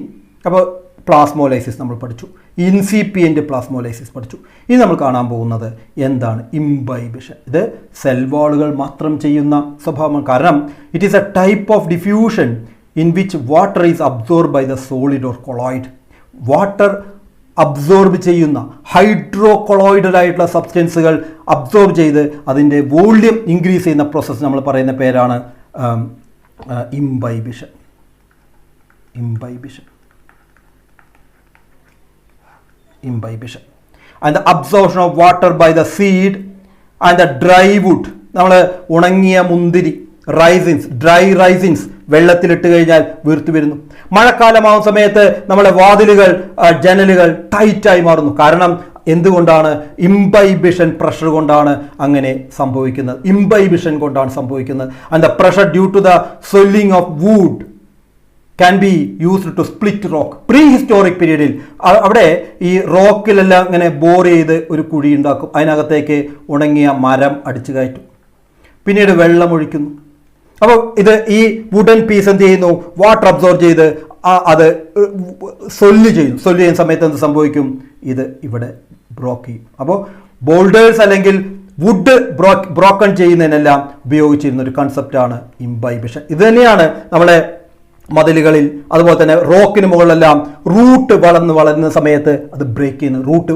അപ്പോൾ പ്ലാസ്മോലൈസിസ് നമ്മൾ പഠിച്ചു, ഇൻസിപ്പിയന്റ് പ്ലാസ്മോലൈസിസ് പഠിച്ചു. ഇനി നമ്മൾ കാണാൻ പോകുന്നത് എന്താണ്? ഇംബൈബിഷൻ. ഇത് സെൽ വാളുകൾ മാത്രം ചെയ്യുന്ന സ്വഭാവമാണ്. കാരണം it is a type of diffusion in which water is absorb by the solid or colloid. Water absorb ചെയ്യുന്ന ഹൈഡ്രോകൊളോയിഡൽ ആയിട്ടുള്ള സബ്സ്റ്റൻസുകൾ അബ്സോർബ് ചെയ്ത് അതിൻ്റെ വോള്യൂം ഇൻക്രീസ് ചെയ്യുന്ന പ്രോസസ്സ് നമ്മൾ പറയുന്ന പേരാണ് ഇംബൈബിഷൻ. Imbibition. And the absorption of water by the seed and the dry wood. നമ്മൾ ഉണങ്ങിയ മുന്തിരി, റൈസിൻസ്, ഡ്രൈ റൈസിൻസ് വെള്ളത്തിലിട്ട് കഴിഞ്ഞാൽ വീർത്തു വരുന്നു. മഴക്കാലമാവുന്ന സമയത്ത് നമ്മുടെ വാതിലുകൾ, ജനലുകൾ ടൈറ്റായി മാറുന്നു. കാരണം എന്തുകൊണ്ടാണ്? ഇംബൈബിഷൻ പ്രഷർ കൊണ്ടാണ് അങ്ങനെ സംഭവിക്കുന്നത്. ഇംബൈബിഷൻ കൊണ്ടാണ് സംഭവിക്കുന്നത്. And the pressure due to the swelling of wood can be used to split rock. Prehistoric പീരീഡിൽ അവിടെ ഈ റോക്കിലെല്ലാം ഇങ്ങനെ ബോർ ചെയ്ത് ഒരു കുഴി ഉണ്ടാക്കും, അതിനകത്തേക്ക് ഉണങ്ങിയ മരം അടിച്ചു കയറ്റും, പിന്നീട് വെള്ളം ഒഴിക്കുന്നു. അപ്പോൾ ഇത് ഈ വുഡൻ പീസ് എന്ത് ചെയ്യുന്നു? വാട്ടർ അബ്സോർബ് ചെയ്ത് അത് സൊല്ല് ചെയ്യുന്ന സമയത്ത് എന്ത് സംഭവിക്കും? ഇത് ഇവിടെ ബ്രോക്ക് ചെയ്യും. അപ്പോൾ ബോൾഡേഴ്സ് അല്ലെങ്കിൽ വുഡ് ബ്രോക്കൺ ചെയ്യുന്നതിനെല്ലാം ഉപയോഗിച്ചിരുന്ന ഒരു കൺസെപ്റ്റാണ് ഇംബൈബിഷൻ. ഇത് തന്നെയാണ് നമ്മളെ മതിലുകളിൽ, അതുപോലെ തന്നെ റോക്കിന് മുകളിലെല്ലാം റൂട്ട് വളരുന്ന സമയത്ത് അത് ബ്രേക്ക് ചെയ്യുന്നു. റൂട്ട്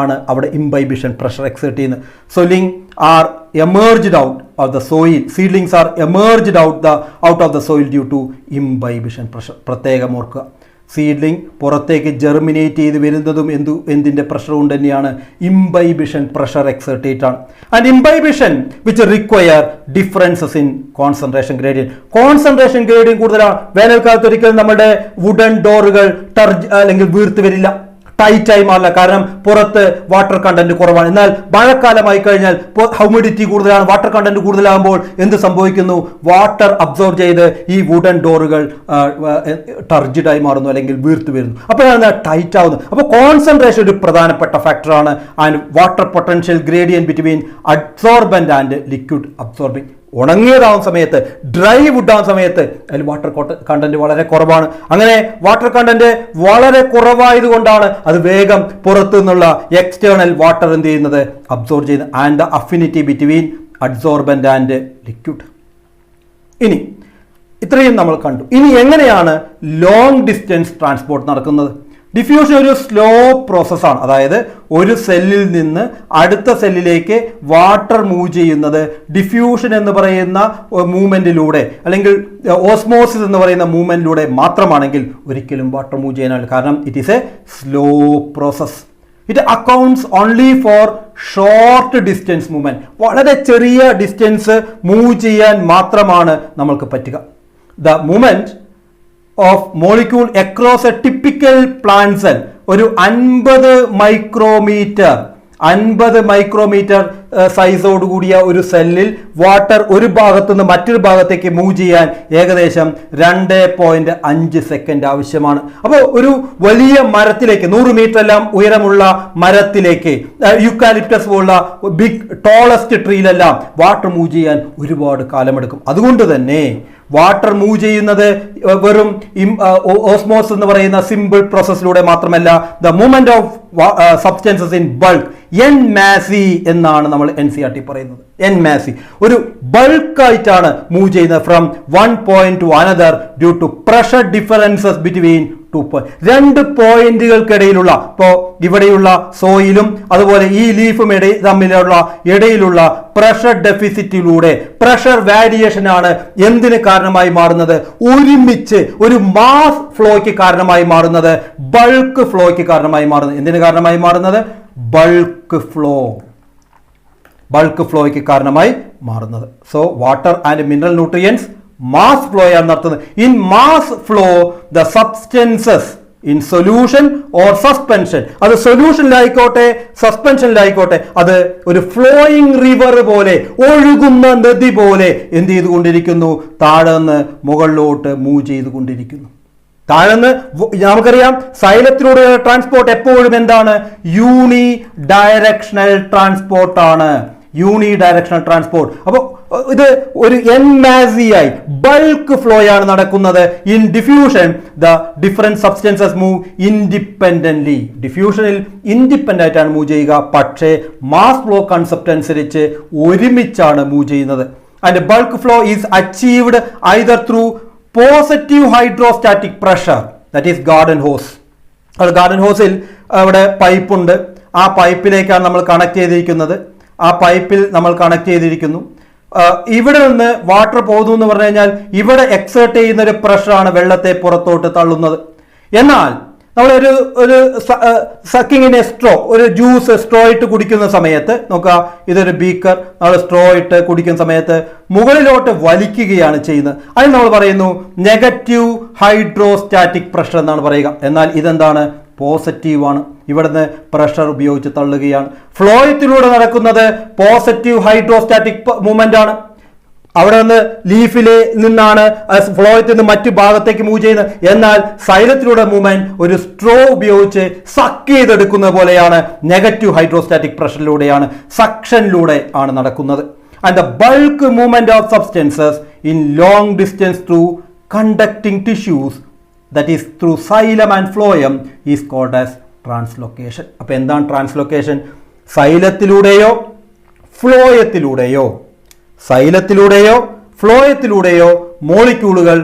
ആണ് അവിടെ ഇംബൈബിഷൻ പ്രഷർ എക്സേർട്ട് ചെയ്യുന്നത്. Soiling are emerged out of the soil. Seedlings are emerged out of the soil due to imbibition pressure. പ്രത്യേകം ഓർക്കുക, സീഡ്ലിംഗ് പുറത്തേക്ക് ജെർമിനേറ്റ് ചെയ്ത് വരുന്നതും എന്തിൻ്റെ പ്രഷർ കൊണ്ട് തന്നെയാണ്? ഇംബൈബിഷൻ പ്രഷർ എക്സേർട്ടേറ്റാണ്. And imbibition which require differences in concentration gradient. Concentration gradient കൂടുതലാണ്. വേനൽക്കാലത്ത് ഒരിക്കലും നമ്മുടെ വുഡൻ ഡോറുകൾ അല്ലെങ്കിൽ വീർത്ത് വരില്ല. ടൈറ്റ് ആയി മാറില്ല, കാരണം പുറത്ത് വാട്ടർ കണ്ടന്റ് കുറവാണ്. എന്നാൽ മഴക്കാലമായി കഴിഞ്ഞാൽ ഹ്യൂമിഡിറ്റി കൂടുതലാണ്, വാട്ടർ കണ്ടന്റ് കൂടുതലാകുമ്പോൾ എന്ത് സംഭവിക്കുന്നു? വാട്ടർ അബ്സോർബ് ചെയ്ത് ഈ വുഡൻ ഡോറുകൾ ടർജിഡായി മാറുന്നു, അല്ലെങ്കിൽ വീർത്ത് വരുന്നു. അപ്പോഴാണ് ടൈറ്റ് ആവുന്നത്. അപ്പോൾ കോൺസെൻട്രേഷൻ ഒരു പ്രധാനപ്പെട്ട ഫാക്ടറാണ്. And water potential gradient between absorbent and liquid absorbing. ഉണങ്ങിയതാവുന്ന സമയത്ത്, ഡ്രൈ വുഡ് ആവുന്ന സമയത്ത് അതിൽ വാട്ടർ കണ്ടന്റ് വളരെ കുറവാണ്. അങ്ങനെ വാട്ടർ കണ്ടന്റ് വളരെ കുറവായതുകൊണ്ടാണ് അത് വേഗം പുറത്തു നിന്നുള്ള എക്സ്റ്റേണൽ വാട്ടർ എന്ത് ചെയ്യുന്നത്? അബ്സോർബ് ചെയ്യുന്നത്. And the affinity between absorbent and liquid. ഇനി ഇത്രയും നമ്മൾ കണ്ടു. ഇനി എങ്ങനെയാണ് ലോങ് ഡിസ്റ്റൻസ് ട്രാൻസ്പോർട്ട് നടക്കുന്നത്? ഡിഫ്യൂഷൻ ഒരു സ്ലോ പ്രോസസ്സാണ്. അതായത് ഒരു സെല്ലിൽ നിന്ന് അടുത്ത സെല്ലിലേക്ക് വാട്ടർ മൂവ് ചെയ്യുന്നത് ഡിഫ്യൂഷൻ എന്ന് പറയുന്ന മൂവ്മെന്റിലൂടെ, അല്ലെങ്കിൽ ഓസ്മോസിസ് എന്ന് പറയുന്ന മൂവ്മെന്റിലൂടെ മാത്രമാണെങ്കിൽ ഒരിക്കലും വാട്ടർ മൂവ് ചെയ്യാനാവില്ല. കാരണം it is a slow process. It accounts only for short distance movement. വളരെ ചെറിയ ഡിസ്റ്റൻസ് മൂവ് ചെയ്യാൻ മാത്രമാണ് നമ്മൾക്ക് പറ്റുക. The movement of molecule across a typical plant cell ഒരു 50 മൈക്രോമീറ്റർ സൈസോട് കൂടിയ ഒരു സെല്ലിൽ വാട്ടർ ഒരു ഭാഗത്തു നിന്ന് മറ്റൊരു ഭാഗത്തേക്ക് മൂവ് ചെയ്യാൻ ഏകദേശം 2.5 സെക്കൻഡ് ആവശ്യമാണ്. അപ്പോൾ ഒരു വലിയ മരത്തിലേക്ക്, 100 മീറ്റർ എല്ലാം ഉയരമുള്ള മരത്തിലേക്ക്, യുക്കാലിപ്റ്റസ് പോലുള്ള ബിഗ് ടോളസ്റ്റ് ട്രീയിലെല്ലാം വാട്ടർ മൂവ് ചെയ്യാൻ ഒരുപാട് കാലമെടുക്കും. അതുകൊണ്ട് തന്നെ വാട്ടർ മൂവ് ചെയ്യുന്നത് വെറും ഓസ്മോസ് എന്ന് പറയുന്ന സിമ്പിൾ പ്രോസസ്സിലൂടെ മാത്രമല്ല, the movement of substances in bulk, en masse എന്നാണ് നമ്മൾ NCERT പറയുന്നത്. എൻ മാസി ഒരു ബൾക്കായിട്ടാണ് മൂവ് ചെയ്യുന്നത് from one point to another due to pressure differences between 2 പോയിന്റുകൾക്കിടയിലുള്ള, ഇപ്പോൾ ഇവിടെയുള്ള സോയിലും അതുപോലെ ഈ ലീഫും ഇടയിലുള്ള പ്രഷർ ഡെഫിസിറ്റിലൂടെ, പ്രഷർ വാരിയേഷൻ ആണ് എന്തിന് കാരണമായി മാറുന്നത്? ഒരുമിച്ച് ഒരു മാസ് ഫ്ലോയ്ക്ക് കാരണമായി മാറുന്നത്, ബൾക്ക് ഫ്ലോയ്ക്ക് കാരണമായി മാറുന്നത്. എന്തിന് കാരണമായി മാറുന്നത്? ബൾക്ക് ഫ്ലോയ്ക്ക് കാരണമായി മാറുന്നത്. So water and mineral nutrients mass flow ആണ് നടത്തുന്നത്. In mass flow the substances in solution or suspension, അത് സൊല്യൂഷനിലായിക്കോട്ടെ സസ്പെൻഷനിലായിക്കോട്ടെ, അത് ഒരു ഫ്ലോയിങ് റിവർ പോലെ, ഒഴുകുന്ന നദി പോലെ എന്ത് ചെയ്തുകൊണ്ടിരിക്കുന്നു? താഴെ നിന്ന് മുകളിലോട്ട് മൂവ് ചെയ്തുകൊണ്ടിരിക്കുന്നു. താഴെന്ന് നമുക്കറിയാം സൈലത്തിലൂടെയുള്ള ട്രാൻസ്പോർട്ട് എപ്പോഴും എന്താണ്? യൂണി ഡയറക്ഷണൽ ട്രാൻസ്പോർട്ട് ആണ്. ട്രാൻസ്പോർട്ട്. അപ്പോൾ ഇത് ഒരു എൻമാസിയായി ബൾക്ക് ഫ്ലോ ആണ് നടക്കുന്നത്. In diffusion the different substances move independently. ഡിഫ്യൂഷനിൽ ഇൻഡിപെൻഡന്റ് ആയിട്ടാണ് മൂവ് ചെയ്യുക, പക്ഷേ മാസ് ഫ്ലോ കൺസെപ്റ്റ് അനുസരിച്ച് ഒരുമിച്ചാണ് മൂവ് ചെയ്യുന്നത്. And bulk flow is achieved either through positive hydrostatic pressure, that is garden hose. അത് ഗാർഡൻ ഹോസിൽ അവിടെ പൈപ്പുണ്ട്, ആ പൈപ്പിലേക്കാണ് നമ്മൾ കണക്ട് ചെയ്തിരിക്കുന്നത്. ആ പൈപ്പിൽ നമ്മൾ കണക്ട് ചെയ്തിരിക്കുന്നു. ഇവിടെ നിന്ന് വാട്ടർ പോകുന്നു എന്ന് പറഞ്ഞു കഴിഞ്ഞാൽ ഇവിടെ എക്സേർട്ട് ചെയ്യുന്ന ഒരു പ്രഷറാണ് വെള്ളത്തെ പുറത്തോട്ട് തള്ളുന്നത്. എന്നാൽ നമ്മൾ ഒരു സക്കിങ്ങിനെ സ്ട്രോ, ഒരു ജ്യൂസ് സ്ട്രോ ഇട്ട് കുടിക്കുന്ന സമയത്ത് നോക്കുക, ഇതൊരു ബീക്കർ, നമ്മൾ സ്ട്രോ ഇട്ട് കുടിക്കുന്ന സമയത്ത് മുകളിലോട്ട് വലിക്കുകയാണ് ചെയ്യുന്നത്. അതിന് നമ്മൾ പറയുന്നു നെഗറ്റീവ് ഹൈഡ്രോസ്റ്റാറ്റിക് പ്രഷർ എന്നാണ് പറയുക. എന്നാൽ ഇതെന്താണ്? പോസിറ്റീവാണ്. ഇവിടുന്ന് പ്രഷർ ഉപയോഗിച്ച് തള്ളുകയാണ്. ഫ്ലോയത്തിലൂടെ നടക്കുന്നത് പോസിറ്റീവ് ഹൈഡ്രോസ്റ്റാറ്റിക് മൂവ്മെന്റ് ആണ്. അവിടെ നിന്ന് ലീഫിലെ നിന്നാണ് ഫ്ലോയത്തിൽ നിന്ന് മറ്റു ഭാഗത്തേക്ക് മൂവ് ചെയ്യുന്നത്. എന്നാൽ സൈലത്തിലൂടെ മൂവ്മെന്റ് ഒരു സ്ട്രോ ഉപയോഗിച്ച് സക്ക് ചെയ്തെടുക്കുന്ന പോലെയാണ്. നെഗറ്റീവ് ഹൈഡ്രോസ്റ്റാറ്റിക് പ്രഷറിലൂടെയാണ്, സക്ഷനിലൂടെ ആണ് നടക്കുന്നത്. And the bulk movement of substances in long distance through conducting tissues, that is through xylem and phloem, is called as translocation. അപ്പോൾ എന്താണ് ട്രാൻസ്ലൊക്കേഷൻ? സൈലത്തിലൂടെയോ ഫ്ലോയത്തിലൂടെയോ മോളിക്യൂളുകൾ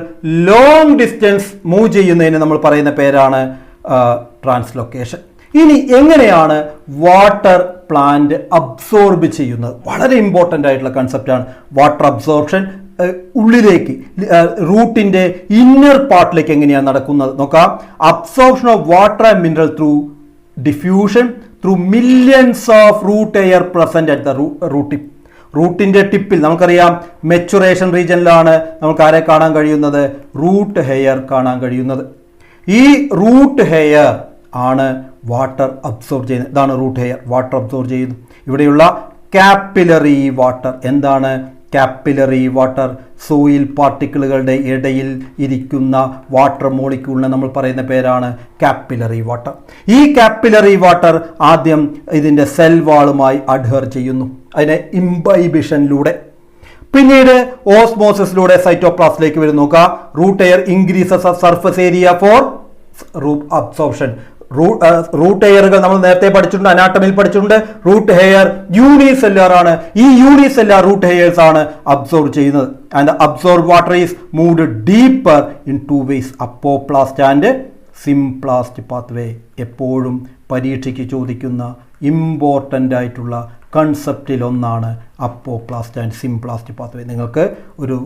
ലോങ് ഡിസ്റ്റൻസ് മൂവ് ചെയ്യുന്നതിന് നമ്മൾ പറയുന്ന പേരാണ് ട്രാൻസ്ലൊക്കേഷൻ. ഇനി എങ്ങനെയാണ് വാട്ടർ പ്ലാന്റ് അബ്സോർബ് ചെയ്യുന്നത്? വളരെ ഇമ്പോർട്ടൻ്റ് ആയിട്ടുള്ള കൺസെപ്റ്റാണ് വാട്ടർ അബ്സോർപ്ഷൻ. ഉള്ളിലേക്ക്, റൂട്ടിന്റെ ഇന്നർ പാർട്ടിലേക്ക് എങ്ങനെയാണ് നടക്കുന്നത് നോക്കാം. Absorption of water and mineral through diffusion through millions of root hair present at the root tip. റൂട്ടിന്റെ ടിപ്പിൽ നമുക്കറിയാം മെച്ചുറേഷൻ റീജിയനിലാണ് നമുക്ക് ആരെ കാണാൻ കഴിയുന്നത്? റൂട്ട് ഹെയർ കാണാൻ കഴിയുന്നത്. ഈ റൂട്ട് ഹെയർ ആണ് വാട്ടർ അബ്സോർബ് ചെയ്യുന്നത്. ഇതാണ് റൂട്ട് ഹെയർ, വാട്ടർ അബ്സോർബ് ചെയ്യുന്നു. ഇവിടെയുള്ള കാപ്പിലറി വാട്ടർ, എന്താണ് കാപ്പിലറി വാട്ടർ? സോയിൽ പാർട്ടിക്കിളുകളുടെ ഇടയിൽ ഇരിക്കുന്ന വാട്ടർ മോളിക്യൂളിനെ നമ്മൾ പറയുന്ന പേരാണ് കാപ്പിലറി വാട്ടർ. ഈ കാപ്പിലറി വാട്ടർ ആദ്യം ഇതിൻ്റെ സെൽ വാളുമായി അഡ്ഹർ ചെയ്യുന്നു, അതിനെ ഇംബൈബിഷനിലൂടെ. പിന്നീട് ഓസ്മോസിസിലൂടെ സൈറ്റോപ്ലാസ്റ്റിലേക്ക് വരും. നോക്കുക, root hair increases surface area for absorption. Root ഹെയറുകൾ നമ്മൾ നേരത്തെ പഠിച്ചിട്ടുണ്ട്, അനാട്ടമിയിൽ പഠിച്ചിട്ടുണ്ട്. റൂട്ട് ഹെയർ യൂണിസെല്ലുലാർ ആണ്. ഈ യൂണിസെല്ലുലാർ റൂട്ട് ഹെയർസ് ആണ് അബ്സോർബ് ചെയ്യുന്നത്. And absorb water is moved deeper in two ways, apoplast and symplast pathway. എപ്പോഴും പരീക്ഷയ്ക്ക് ചോദിക്കുന്ന ഇമ്പോർട്ടൻ്റ് ആയിട്ടുള്ള കൺസെപ്റ്റിൽ ഒന്നാണ് അപ്പോപ്ലാസ്റ്റ് ആൻഡ് സിംപ്ലാസ്റ്റ് പാത്വേ. നിങ്ങൾക്ക് ഒരു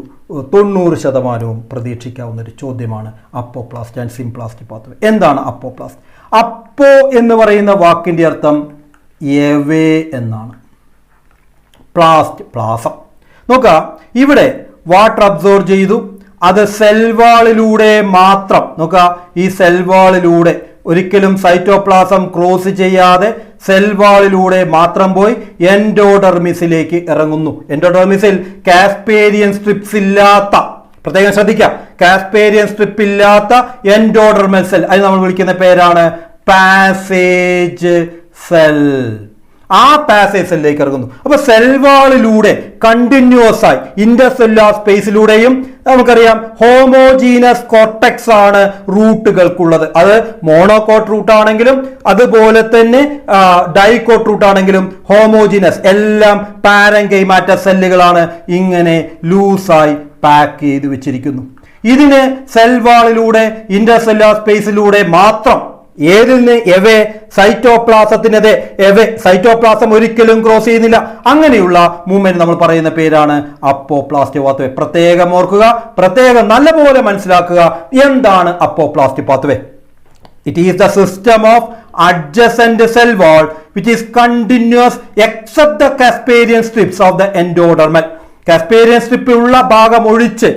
90% പ്രതീക്ഷിക്കാവുന്ന ഒരു ചോദ്യമാണ് അപ്പോപ്ലാസ്റ്റ് ആൻഡ് സിംപ്ലാസ്റ്റ് പാത്വേ. എന്താണ് അപ്പോപ്ലാസ്റ്റ്? അപ്പോ എന്ന് പറയുന്ന വാക്കിൻ്റെ അർത്ഥം എവേ എന്നാണ്. Plast plasm. നോക്കുക, ഇവിടെ വാട്ടർ അബ്സോർബ് ചെയ്തു, അത് സെൽവാളിലൂടെ മാത്രം. നോക്കുക, ഈ സെൽവാളിലൂടെ ഒരിക്കലും സൈറ്റോപ്ലാസം ക്രോസ് ചെയ്യാതെ സെൽവാളിലൂടെ മാത്രം പോയി എൻഡോഡെർമിസിലേക്ക് ഇറങ്ങുന്നു. എൻഡോഡെർമിസിൽ കാസ്പേരിയൻ സ്ട്രിപ്സ് ഇല്ലാത്ത, പ്രത്യേകം ശ്രദ്ധിക്കുക, കാസ്പേരിയൻ സ്ട്രിപ്പ് ഇല്ലാത്ത എൻഡോഡെർമൽ സെൽ, അത് നമ്മൾ വിളിക്കുന്ന പേരാണ് പാസേജ് സെൽ. ആ പാസേജ് സെല്ലിലേക്ക് ഇറങ്ങുന്നു. അപ്പൊ സെൽവാളിലൂടെ കണ്ടിന്യൂസ് ആയി ഇന്റർസെല്ലുലാർ സ്പേസിലൂടെയും, നമുക്കറിയാം ഹോമോജീനസ് കോർട്ടെക്സ് ആണ് റൂട്ടുകൾക്കുള്ളത്. അത് മോണോകോട്ട് റൂട്ട് ആണെങ്കിലും അതുപോലെ തന്നെ ഡൈകോട്ട് റൂട്ട് ആണെങ്കിലും ഹോമോജീനസ്, എല്ലാം പാരങ്കൈമാറ്റ സെല്ലുകളാണ്. ഇങ്ങനെ ലൂസായി പാക്ക് ചെയ്ത് വെച്ചിരിക്കുന്നു. ഇതിന് സെൽവാളിലൂടെ ഇന്റർസെല്ലുലാർ സ്പേസിലൂടെ മാത്രം, ഏതിന് എവേ, സൈറ്റോപ്ലാസത്തിനെതിരെ എവേ, സൈറ്റോപ്ലാസം ഒരിക്കലും ക്രോസ് ചെയ്യുന്നില്ല. അങ്ങനെയുള്ള മൂവ്മെന്റ് നമ്മൾ പറയുന്ന പേരാണ് അപ്പോപ്ലാസ്റ്റ് പാത്വേ. പ്രത്യേകം ഓർക്കുക, പ്രത്യേകം നല്ലപോലെ മനസ്സിലാക്കുക, എന്താണ് apoplast pathway. It is the system of adjacent cell wall which is continuous except the Casparian strips of the endodermal. Casparian സ്ട്രിപ്പിലുള്ള ഭാഗം ഒഴിച്ച്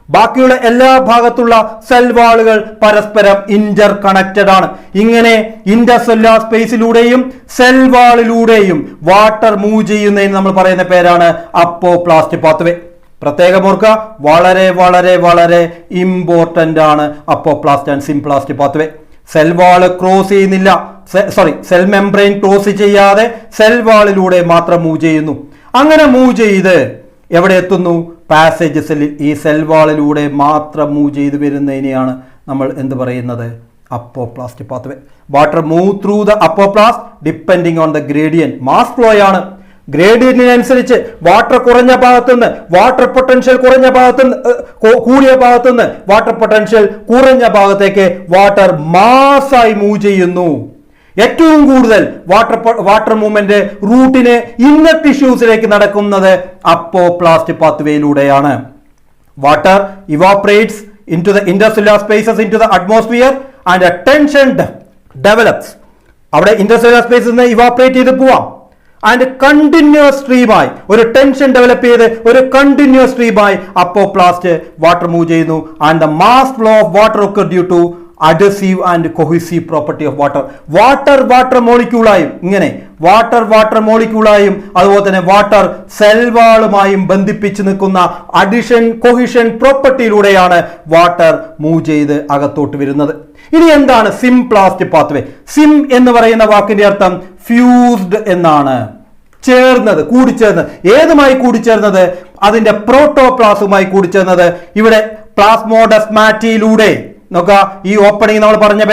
ബാക്കിയുള്ള എല്ലാ ഭാഗത്തുള്ള സെൽ വാളുകൾ പരസ്പരം ഇന്റർ കണക്റ്റഡ് ആണ്. ഇങ്ങനെ ഇന്റർസെല്ലുലാർ സ്പേസിലൂടെയും സെൽ വാളിലൂടെയും വാട്ടർ മൂവ് ചെയ്യുന്നതിന് നമ്മൾ പറയുന്ന പേരാണ് അപ്പോപ്ലാസ്റ്റ് പാത്വേ. പ്രത്യേകം ഓർക്കുക, വളരെ വളരെ വളരെ ഇമ്പോർട്ടൻ്റ് ആണ് apoplast and symplast pathway. Cell wall cross ചെയ്യുന്നില്ല, സെൽ മെംബ്രെയിൻ ക്രോസ് ചെയ്യാതെ സെൽ വാളിലൂടെ മാത്രം മൂവ് ചെയ്യുന്നു. അങ്ങനെ മൂവ് ചെയ്ത് എവിടെ എത്തുന്നു? പാസേജ് സെല്ലിൽ. ഈ സെൽ വാളിലൂടെ മാത്രം മൂവ് ചെയ്ത് വരുന്നതിനെയാണ് നമ്മൾ എന്ത് പറയുന്നത്? Apoplast pathway. Water move through the apoplast depending on the gradient. Mass flow ആണ്. ഗ്രേഡിയന്റിനനുസരിച്ച് വാട്ടർ കുറഞ്ഞ ഭാഗത്തുനിന്ന് വാട്ടർ പൊട്ടൻഷ്യൽ കുറഞ്ഞ ഭാഗത്തുനിന്ന് കൂടിയ ഭാഗത്തുനിന്ന് വാട്ടർ പൊട്ടൻഷ്യൽ കുറഞ്ഞ ഭാഗത്തേക്ക് വാട്ടർ മാസായി മൂവ് ചെയ്യുന്നു. ഏറ്റവും കൂടുതൽ വാട്ടർ മൂവ്മെന്റ് റൂട്ടിന് ഇന്നർ ടിഷ്യൂസിലേക്ക് നടക്കുന്നത് അപ്പോപ്ലാസ്റ്റ് പാത്വേയിലൂടെയാണ്. Water evaporates into the intercellular spaces into the atmosphere and a tension develops. അവിടെ intercellular spaces നിന്ന് ഇവാപറേറ്റ് ചെയ്ത് പോവാം. ആൻഡ് കണ്ടിന്യൂസ് സ്ട്രീമായി ഒരു ടെൻഷൻ ഡെവലപ്പ് ചെയ്ത് ഒരു കണ്ടിന്യൂസ് സ്ട്രീമായി അപ്പോപ്ലാസ്റ്റ് വാട്ടർ മൂവ് ചെയ്യുന്നു. And the mass flow of water occur due to adhesive and cohesive property of water. Water മോളിക്യൂളായും, ഇങ്ങനെ വാട്ടർ മോളിക്യൂളായും അതുപോലെ തന്നെ വാട്ടർ സെൽവാളുമായും ബന്ധിപ്പിച്ച് നിൽക്കുന്ന അഡിഷൻ കൊഹിഷൻ പ്രോപ്പർട്ടിയിലൂടെയാണ് വാട്ടർ മൂവ് ചെയ്ത് അകത്തോട്ട് വരുന്നത്. ഇനി എന്താണ് സിംപ്ലാസ്റ്റ് പാത്വേ? സിം എന്ന് പറയുന്ന വാക്കിന്റെ അർത്ഥം ഫ്യൂസ്ഡ് എന്നാണ്. ചേർന്നത്, കൂടിച്ചേർന്നത്. ഏതുമായി കൂടിച്ചേർന്നത്? അതിന്റെ പ്രോട്ടോപ്ലാസുമായി കൂടിച്ചേർന്നത്. ഇവിടെ പ്ലാസ്മോഡെസ്മാറ്റയിലൂടെ നോക്കുക, ഈ ഓപ്പണിംഗ് നമ്മൾ പറയുന്ന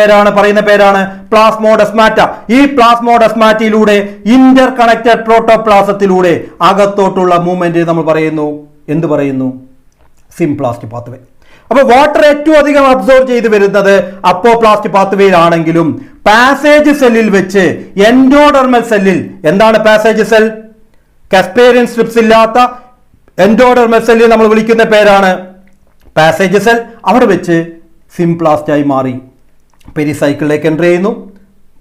പേരാണ് പ്ലാസ്മോഡെസ്മാറ്റ. ഈ പ്ലാസ്മോഡെസ്മാറ്റയിലൂടെ ഇന്റർ കണക്റ്റഡ് പ്രോട്ടോപ്ലാസത്തിലൂടെ അകത്തോട്ടുള്ള മൂവ്മെന്റ് നമ്മൾ പറയുന്നു, എന്ത് പറയുന്നു? Symplast pathway. അപ്പൊ വാട്ടർ ഏറ്റവും അധികം അബ്സോർബ് ചെയ്ത് വരുന്നത് അപ്പോപ്ലാസ്റ്റ് പാത്വേയിലാണെങ്കിലും പാസേജ് സെല്ലിൽ വെച്ച് എൻഡോഡെർമൽ സെല്ലിൽ, എന്താണ് പാസേജ് സെൽ? കാസ്പേരിയൻ സ്ട്രിപ്സ് ഇല്ലാത്ത എൻഡോഡെർമൽ സെല്ലിൽ നമ്മൾ വിളിക്കുന്ന പേരാണ് പാസേജ് സെൽ. അവിടെ വെച്ച് സിംപ്ലാസ്റ്റായി മാറി പെരിസൈക്കിളിലേക്ക് എൻ്റർ ചെയ്യുന്നു,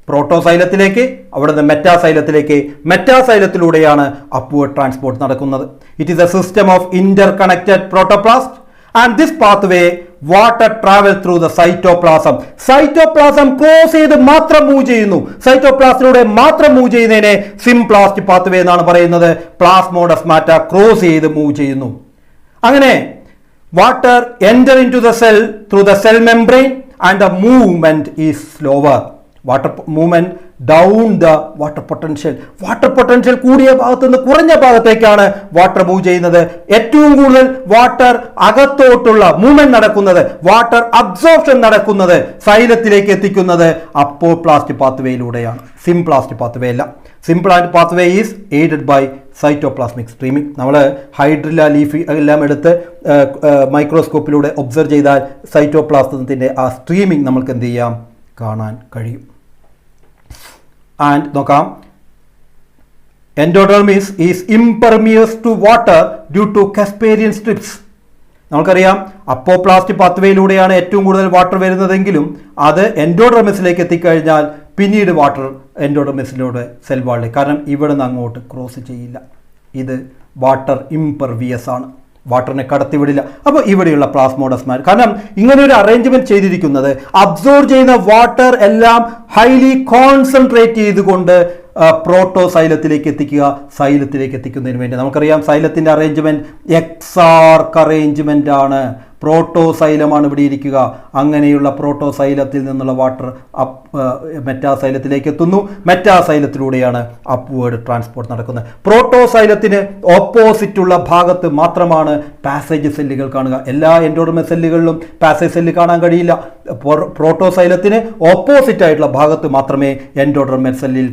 പ്രോട്ടോസൈലത്തിലേക്ക്, അവിടെ നിന്ന് മെറ്റാസൈലത്തിലേക്ക്. മെറ്റാസൈലത്തിലൂടെയാണ് അപ്വേർഡ് ട്രാൻസ്പോർട്ട് നടക്കുന്നത്. It is A system of Inter connected protoplast. And this pathway water travel through the cytoplasm. Cytoplasm cross ചെയ്ത് മാത്രം മൂവ് ചെയ്യുന്നു. സൈറ്റോപ്ലാസത്തിലൂടെ മാത്രം മൂവ് ചെയ്യുന്നതിനെ സിംപ്ലാസ്റ്റിക് പാത്വേ എന്നാണ് പറയുന്നത്. പ്ലാസ്മോഡസ്മാറ്റ ക്രോസ് ചെയ്ത് മൂവ് ചെയ്യുന്നു. അങ്ങനെ water enter into the cell through the cell membrane and the movement is slower. Water movement down the water potential. Water potential കൂടിയ ഭാഗത്ത് നിന്ന് കുറഞ്ഞ ഭാഗത്തേക്കാണ് വാട്ടർ മൂവ് ചെയ്യുന്നത്. ഏറ്റവും കൂടുതൽ വാട്ടർ അകത്തോട്ടുള്ള മൂവ്മെന്റ് നടക്കുന്നത്, വാട്ടർ അബ്സോർപ്ഷൻ നടക്കുന്നത്, സൈലത്തിലേക്ക് എത്തിക്കുന്നത് അപ്പോപ്ലാസ്റ്റിക് പാത്വേയിലൂടെയാണ്, സിംപ്ലാസ്റ്റിക് പാത്വേ അല്ല. Symplastic pathway is aided by cytoplasmic streaming. നമ്മൾ ഹൈഡ്രില്ല ലീഫി എല്ലാം എടുത്ത് മൈക്രോസ്കോപ്പിലൂടെ ഒബ്സർവ് ചെയ്താൽ സൈറ്റോപ്ലാസത്തിൻ്റെ ആ സ്ട്രീമിംഗ് നമുക്ക് എന്ത് ചെയ്യാം, കാണാൻ കഴിയും. ആൻഡ് നോക്കാം, endodermis is impervious to water due to Casparian strips. നമുക്കറിയാം അപ്പോപ്ലാസ്റ്റിക് പാത്വേയിലൂടെയാണ് ഏറ്റവും കൂടുതൽ വാട്ടർ വരുന്നതെങ്കിലും അത് എൻഡോഡെർമിസിലേക്ക് എത്തിക്കഴിഞ്ഞാൽ പിന്നീട് വാട്ടർ എൻഡോഡെർമിസിലൂടെ സെൽ വാളിലേക്ക്, കാരണം ഇവിടെ നിന്ന് അങ്ങോട്ട് ക്രോസ് ചെയ്യില്ല. ഇത് വാട്ടർ ഇംപെർവിയസ് ആണ്, വാട്ടറിനെ കടത്തിവിടില്ല. അപ്പോൾ ഇവിടെയുള്ള പ്ലാസ്മോഡസ്മാറ്റ്, കാരണം ഇങ്ങനെ ഒരു അറേഞ്ച്മെന്റ് ചെയ്തിരിക്കുന്നത് അബ്സോർബ് ചെയ്യുന്ന വാട്ടർ എല്ലാം ഹൈലി കോൺസെൻട്രേറ്റ് ചെയ്തുകൊണ്ട് പ്രോട്ടോസൈലത്തിലേക്ക് എത്തിക്കുക, സൈലത്തിലേക്ക് എത്തിക്കുന്നതിന് വേണ്ടി. നമുക്കറിയാം സൈലത്തിൻ്റെ അറേഞ്ച്മെന്റ് എക്സാർക്ക് അറേഞ്ച്മെന്റ് ആണ്. പ്രോട്ടോസൈലമാണ് ഇവിടെ ഇരിക്കുക. അങ്ങനെയുള്ള പ്രോട്ടോസൈലത്തിൽ നിന്നുള്ള വാട്ടർ മെറ്റാസൈലത്തിലേക്ക് എത്തുന്നു. മെറ്റാസൈലത്തിലൂടെയാണ് അപ്വേർഡ് ട്രാൻസ്പോർട്ട് നടക്കുന്നത്. പ്രോട്ടോസൈലത്തിന് ഓപ്പോസിറ്റുള്ള ഭാഗത്ത് മാത്രമാണ് പാസേജ് സെല്ലുകൾ കാണുക. എല്ലാ എൻഡോഡെർമൽ സെല്ലുകളിലും പാസേജ് സെല്ല് കാണാൻ കഴിയില്ല. പ്രോട്ടോസൈലത്തിന് ഓപ്പോസിറ്റ് ആയിട്ടുള്ള ഭാഗത്ത് മാത്രമേ എൻഡോഡെർമൽ സെല്ലിൽ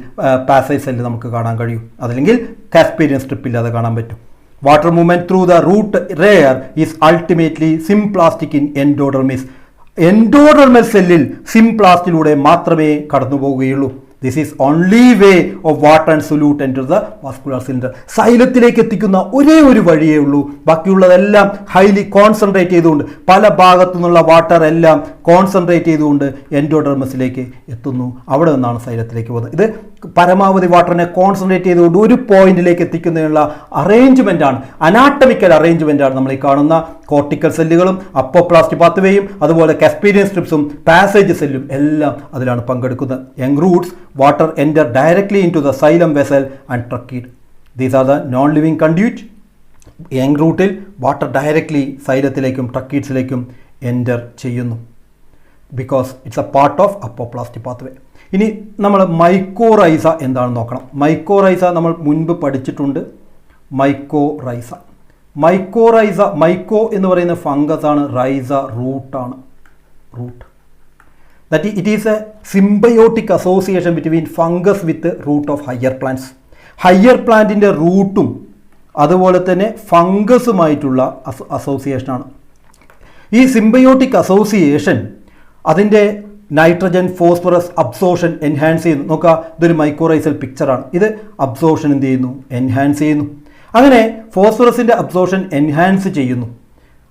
പാസേജ് സെല്ല് നമുക്ക് കാണാൻ കഴിയൂ. അതല്ലെങ്കിൽ കാസ്പേരിയൻ സ്ട്രിപ്പ് ഇല്ലാതെ കാണാൻ പറ്റും. Water movement through the root layer is ultimately symplastic in endodermis. Endodermal സെല്ലിൽ സിംപ്ലാസ്റ്റിലൂടെ മാത്രമേ കടന്നു പോവുകയുള്ളൂ. This is only way of water and solute enter the vascular cylinder. സൈലത്തിലേക്ക് എത്തിക്കുന്ന ഒരേ ഒരു വഴിയേ ഉള്ളൂ. ബാക്കിയുള്ളതെല്ലാം ഹൈലി കോൺസെൻട്രേറ്റ് ചെയ്തുകൊണ്ട്, പല ഭാഗത്തു നിന്നുള്ള വാട്ടർ എല്ലാം കോൺസെൻട്രേറ്റ് ചെയ്തുകൊണ്ട് എൻഡോഡെർമസിലേക്ക് എത്തുന്നു. അവിടെ നിന്നാണ് സൈലത്തിലേക്ക് പോകുന്നത്. ഇത് പരമാവധി വാട്ടറിനെ കോൺസെൻട്രേറ്റ് ചെയ്തുകൊണ്ട് ഒരു പോയിന്റിലേക്ക് എത്തിക്കുന്നതിനുള്ള അറേഞ്ച്മെന്റ് ആണ്, അനാട്ടമിക്കൽ അറേഞ്ച്മെന്റ് ആണ് നമ്മൾ ഈ കാണുന്ന കോർട്ടിക്കൽ സെല്ലുകളും അപ്പോപ്ലാസ്റ്റിക് പാത്വേയും അതുപോലെ കാസ്പേരിയൻ സ്ട്രിപ്സും പാസേജ് സെല്ലും എല്ലാം അതിലാണ് പങ്കെടുക്കുന്നത്. Young Roots water enter directly into the xylem vessel and trachea. These are the non-living conduit. Young റൂട്ടിൽ വാട്ടർ ഡയറക്റ്റ്ലി സൈലത്തിലേക്കും ട്രക്കീഡ്സിലേക്കും എൻ്റർ ചെയ്യുന്നു. Because it's a part of apoplastic pathway. ഇനി നമ്മൾ മൈക്കോറൈസ എന്താണെന്ന് നോക്കണം. മൈക്കോറൈസ നമ്മൾ മുൻപ് പഠിച്ചിട്ടുണ്ട്. മൈക്കോറൈസ മൈക്കോ എന്ന് പറയുന്ന ഫംഗസ് ആണ്, റൈസ റൂട്ടാണ്. Root that it is a symbiotic association between fungus with the root of higher plants. Higher പ്ലാന്റിൻ്റെ റൂട്ടും അതുപോലെ തന്നെ ഫംഗസുമായിട്ടുള്ള അസോസിയേഷനാണ്. ഈ സിംബയോട്ടിക് അസോസിയേഷൻ അതിൻ്റെ നൈട്രജൻ ഫോസ്ഫറസ് അബ്സോർഷൻ എൻഹാൻസ് ചെയ്യുന്നു. നോക്കുക, ഇതൊരു മൈക്കോറൈസൽ പിക്ചറാണ്. ഇത് അബ്സോർഷൻ എന്ത് ചെയ്യുന്നു, എൻഹാൻസ് ചെയ്യുന്നു. അങ്ങനെ ഫോസ്ഫറസിൻ്റെ അബ്സോർഷൻ എൻഹാൻസ് ചെയ്യുന്നു.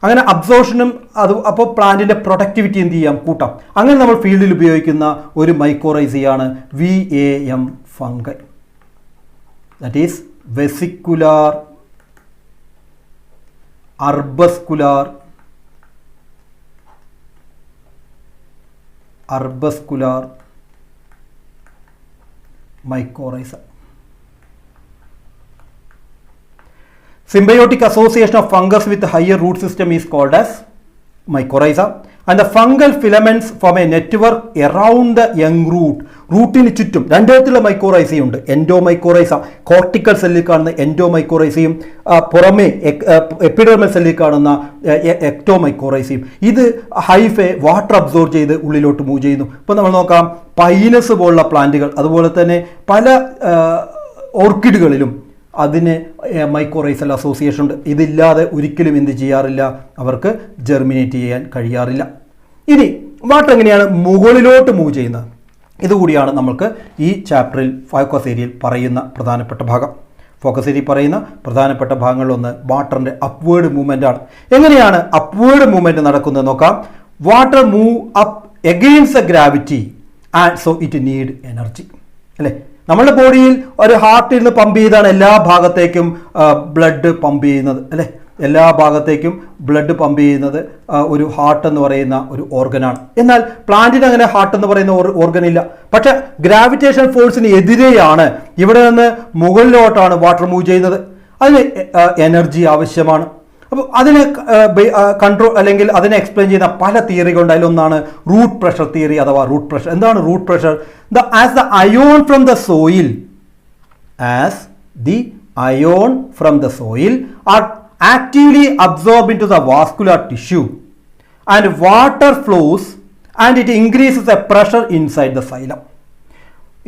അങ്ങനെ അബ്സോർഷനും അത് അപ്പോൾ പ്ലാന്റിൻ്റെ പ്രൊഡക്ടിവിറ്റി എന്ത് ചെയ്യാം, കൂട്ടാം. അങ്ങനെ നമ്മൾ ഫീൽഡിൽ ഉപയോഗിക്കുന്ന ഒരു മൈക്കോറൈസയാണ് VAM fungi. That is vesicular arbuscular mycorrhiza. Symbiotic association of fungus with higher root system is called as mycorrhiza, and the fungal filaments form a network around the young root. റൂട്ടിന് ചുറ്റും രണ്ട് തരത്തിലുള്ള മൈക്കോറൈസയുണ്ട്. എൻഡോമൈക്കോറൈസ, കോർട്ടിക്കൽ സെല്ലിൽ കാണുന്ന എൻഡോമൈക്കോറൈസയും പുറമേ epidermal സെല്ലിൽ കാണുന്ന എക്ടോമൈക്കോറൈസയും. ഇത് ഹൈഫെ വാട്ടർ അബ്സോർബ് ചെയ്ത് ഉള്ളിലോട്ട് മൂവ് ചെയ്യുന്നു. ഇപ്പോൾ നമ്മൾ നോക്കാം, പൈനസ് പോലുള്ള പ്ലാന്റുകൾ അതുപോലെ തന്നെ പല ഓർക്കിഡുകളിലും അതിന് മൈക്കോറൈസൽ അസോസിയേഷൻ ഉണ്ട്. ഇതില്ലാതെ ഒരിക്കലും എന്ത് ചെയ്യാറില്ല, അവർക്ക് ജെർമിനേറ്റ് ചെയ്യാൻ കഴിയാറില്ല. ഇനി വാട്ടർ എങ്ങനെയാണ് മുകളിലോട്ട് മൂവ് ചെയ്യുന്നത്, ഇതുകൂടിയാണ് നമ്മൾക്ക് ഈ ചാപ്റ്ററിൽ ഫോക്കസ് ഏരിയയിൽ പറയുന്ന പ്രധാനപ്പെട്ട ഭാഗം. ഫോക്കസ് ഏരിയയിൽ പറയുന്ന പ്രധാനപ്പെട്ട ഭാഗങ്ങളിലൊന്ന് വാട്ടറിൻ്റെ അപ്വേർഡ് മൂവ്മെൻ്റ് ആണ്. എങ്ങനെയാണ് അപ്വേർഡ് മൂവ്മെൻറ്റ് നടക്കുന്നത് നോക്കാം. Water move up against the gravity and so it need energy. അല്ലേ, നമ്മുടെ ബോഡിയിൽ ഒരു ഹാർട്ടിൽ നിന്ന് പമ്പ് ചെയ്താണ് എല്ലാ ഭാഗത്തേക്കും ബ്ലഡ് പമ്പ് ചെയ്യുന്നത്. അല്ലേ, എല്ലാ ഭാഗത്തേക്കും ബ്ലഡ് പമ്പ് ചെയ്യുന്നത് ഒരു ഹാർട്ട് എന്ന് പറയുന്ന ഒരു ഓർഗനാണ്. എന്നാൽ പ്ലാന്റിന് അങ്ങനെ ഹാർട്ട് എന്ന് പറയുന്ന ഓർഗൻ ഇല്ല. പക്ഷെ ഗ്രാവിറ്റേഷൻ ഫോഴ്സിന് എതിരെയാണ് ഇവിടെ നിന്ന് മുകളിലോട്ടാണ് വാട്ടർ മൂവ് ചെയ്യുന്നത്. അതിന് എനർജി ആവശ്യമാണ്. അപ്പോൾ അതിനെ കൺട്രോൾ അല്ലെങ്കിൽ അതിനെ എക്സ്പ്ലെയിൻ ചെയ്യുന്ന പല തിയറികളുണ്ട്. അതിലൊന്നാണ് റൂട്ട് പ്രഷർ തിയറി അഥവാ റൂട്ട് പ്രഷർ. എന്താണ് root pressure? As the ion from the soil are actively absorbed into the vascular tissue and water flows and it increases the pressure inside the xylem.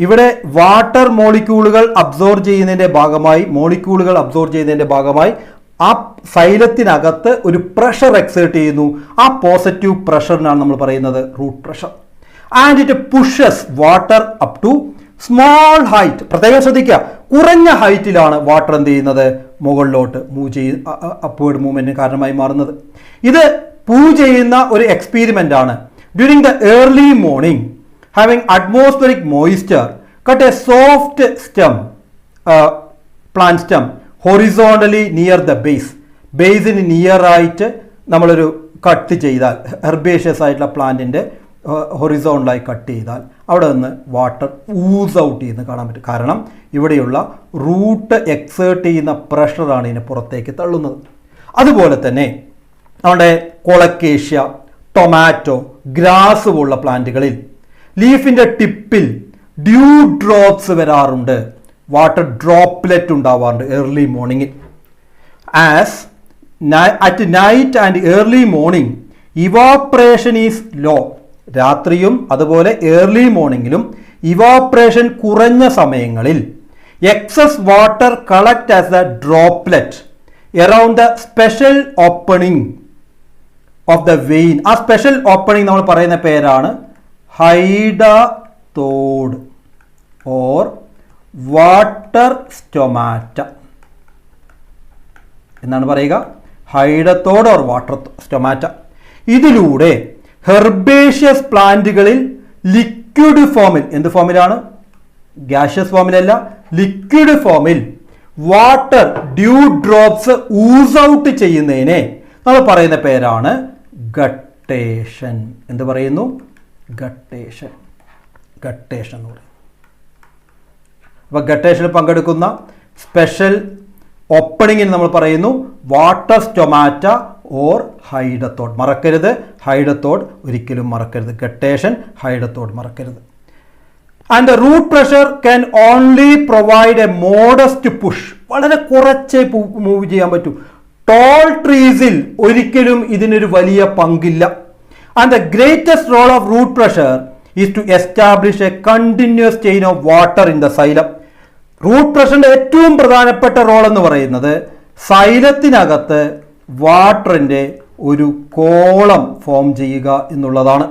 ഇവിടെ water മോളിക്യൂളുകൾ absorb ചെയ്യുന്നതിൻ്റെ ഭാഗമായി ആ സൈലത്തിനകത്ത് ഒരു pressure exert ചെയ്യുന്നു. ആ positive പ്രഷറിനാണ് നമ്മൾ പറയുന്നത് root pressure. And it pushes water up to small height. പ്രത്യേകം ശ്രദ്ധിക്കുക, കുറഞ്ഞ ഹൈറ്റിലാണ് വാട്ടർ എന്ത് ചെയ്യുന്നത്? മുകളിലോട്ട് മൂവ് ചെയ്യുന്ന അപ്വേർഡ് മൂവ്മെന്റിന് കാരണമായി മാറുന്നത്. ഇത് പ്രൂവ് ചെയ്യുന്ന ഒരു എക്സ്പെരിമെന്റ് ആണ്. During the early morning having atmospheric moisture cut A soft stem plant stem horizontally near the basin near ആയിട്ട് നമ്മളൊരു കട്ട് ചെയ്താൽ, ഹെർബേഷ്യസ് ആയിട്ടുള്ള പ്ലാന്റിന്റെ ഹൊറിസോണ്ടലായി കട്ട് ചെയ്താൽ അവിടെ നിന്ന് വാട്ടർ ഊസ് ഔട്ട് ചെയ്യുന്നത് കാണാൻ പറ്റും. കാരണം ഇവിടെയുള്ള റൂട്ട് എക്സേർട്ട് ചെയ്യുന്ന പ്രഷറാണ് ഇതിനെ പുറത്തേക്ക് തള്ളുന്നത്. അതുപോലെ തന്നെ നമ്മുടെ കൊളക്കേഷ്യ, ടൊമാറ്റോ, ഗ്രാസ് പോലുള്ള പ്ലാന്റുകളിൽ ലീഫിൻ്റെ ടിപ്പിൽ ഡ്യൂ ഡ്രോപ്സ് വരാറുണ്ട്. വാട്ടർ ഡ്രോപ്ലെറ്റ് ഉണ്ടാവാറുണ്ട് ഏർലി മോർണിംഗിൽ. At night and early morning evaporation is low. രാത്രിയും അതുപോലെ ഏർലി മോർണിംഗിലും ഇവാപ്രേഷൻ കുറഞ്ഞ സമയങ്ങളിൽ excess water collect as a droplet around the special opening of the vein. ആ സ്പെഷ്യൽ ഓപ്പണിംഗ് നമ്മൾ പറയുന്ന പേരാണ് ഹൈഡത്തോഡ് ഓർ വാട്ടർ സ്റ്റൊമാറ്റ എന്നാണ് പറയുക. Hydathode or water stomata. ഇതിലൂടെ ഹെർബേഷ്യസ് പ്ലാന്റുകളിൽ ലിക്വിഡ് ഫോമിൽ, എന്ത് ഫോമിലാണ്? ഗ്യാഷ്യസ് ഫോമിലല്ല, ലിക്വിഡ് ഫോമിൽ water dew drops Uz out ചെയ്യുന്നതിനെ നമ്മൾ പറയുന്ന പേരാണ് ഗട്ടേഷൻ. എന്ത് പറയുന്നു? ഗട്ടേഷൻ എന്ന് പറയും. അപ്പോൾ ഗട്ടേഷനിൽ പങ്കെടുക്കുന്ന സ്പെഷ്യൽ ഓപ്പണിങ്ങിന് നമ്മൾ പറയുന്നു വാട്ടർ സ്റ്റൊമാറ്റ ഓർ ഹൈഡത്തോഡ്. മറക്കരുത്, ഹൈഡത്തോഡ് ഒരിക്കലും മറക്കരുത്. ഗട്ടേഷൻ, ഹൈഡത്തോഡ് മറക്കരുത്. And the root pressure can only provide a modest push. വളരെ കുറച്ചേ മൂവ് ചെയ്യാൻ പറ്റൂ. ടോൾ ട്രീസിൽ ഒരിക്കലും ഇതിനൊരു വലിയ പങ്കില്ല. And the greatest role of root pressure is to establish a continuous chain of water in the xylem. Root പ്രഷറിന്റെ ഏറ്റവും പ്രധാനപ്പെട്ട റോൾ എന്ന് പറയുന്നത് സൈലത്തിനകത്ത് വാട്ടറിന്റെ ഒരു കോളം ഫോം ചെയ്യുക എന്നുള്ളതാണ്.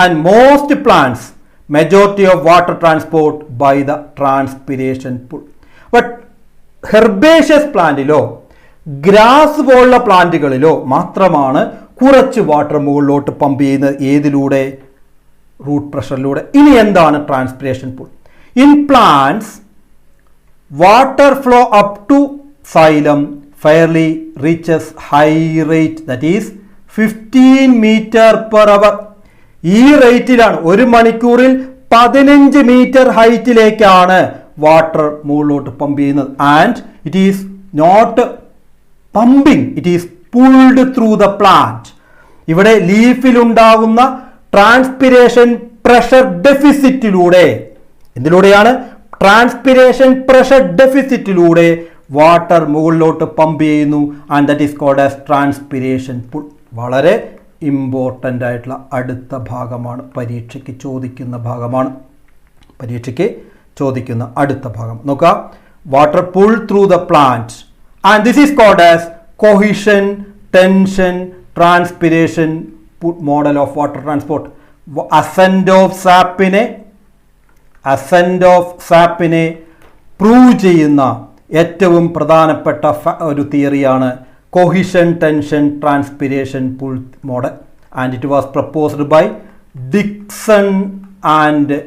And most plants majority of water transport by the transpiration pull. But herbaceous പ്ലാന്റിലോ grass പോലുള്ള പ്ലാന്റുകളിലോ മാത്രമാണ് കുറച്ച് വാട്ടർ മുകളിലോട്ട് പമ്പ് ചെയ്യുന്നത്. ഏതിലൂടെ? റൂട്ട് പ്രഷറിലൂടെ. ഇനി എന്താണ് transpiration pull? In plants water flow up to xylem fairly reaches high rate, that is 15 meter per hour. ഈ റേറ്റിലാണ്, ഒരു മണിക്കൂറിൽ 15 മീറ്റർ ഹൈറ്റിലേക്കാണ് വാട്ടർ മുകളിലോട്ട് പമ്പ് ചെയ്യുന്നത്. And it is not pumping, it is pulled through the plant. ഇവിടെ ലീഫിലുണ്ടാകുന്ന transpiration pressure ഡെഫിസിറ്റിലൂടെ, എന്തിലൂടെയാണ്? ട്രാൻസ്പിരേഷൻ പ്രഷർ ഡെഫിസിറ്റിലൂടെ വാട്ടർ മുകളിലോട്ട് പമ്പ് ചെയ്യുന്നു. And that is called as transpiration pull. വളരെ ഇമ്പോർട്ടൻ്റ് ആയിട്ടുള്ള അടുത്ത ഭാഗമാണ്, പരീക്ഷയ്ക്ക് ചോദിക്കുന്ന ഭാഗമാണ്. അടുത്ത ഭാഗം നോക്കുക. Water pull through the plant and this is called as cohesion, tension, transpiration model of water transport. Ascend of സാപ്പിനെ പ്രൂവ് ചെയ്യുന്ന ഏറ്റവും പ്രധാനപ്പെട്ട ഒരു തിയറിയാണ് cohesion, tension, transpiration pull model. And it was proposed by Dixon and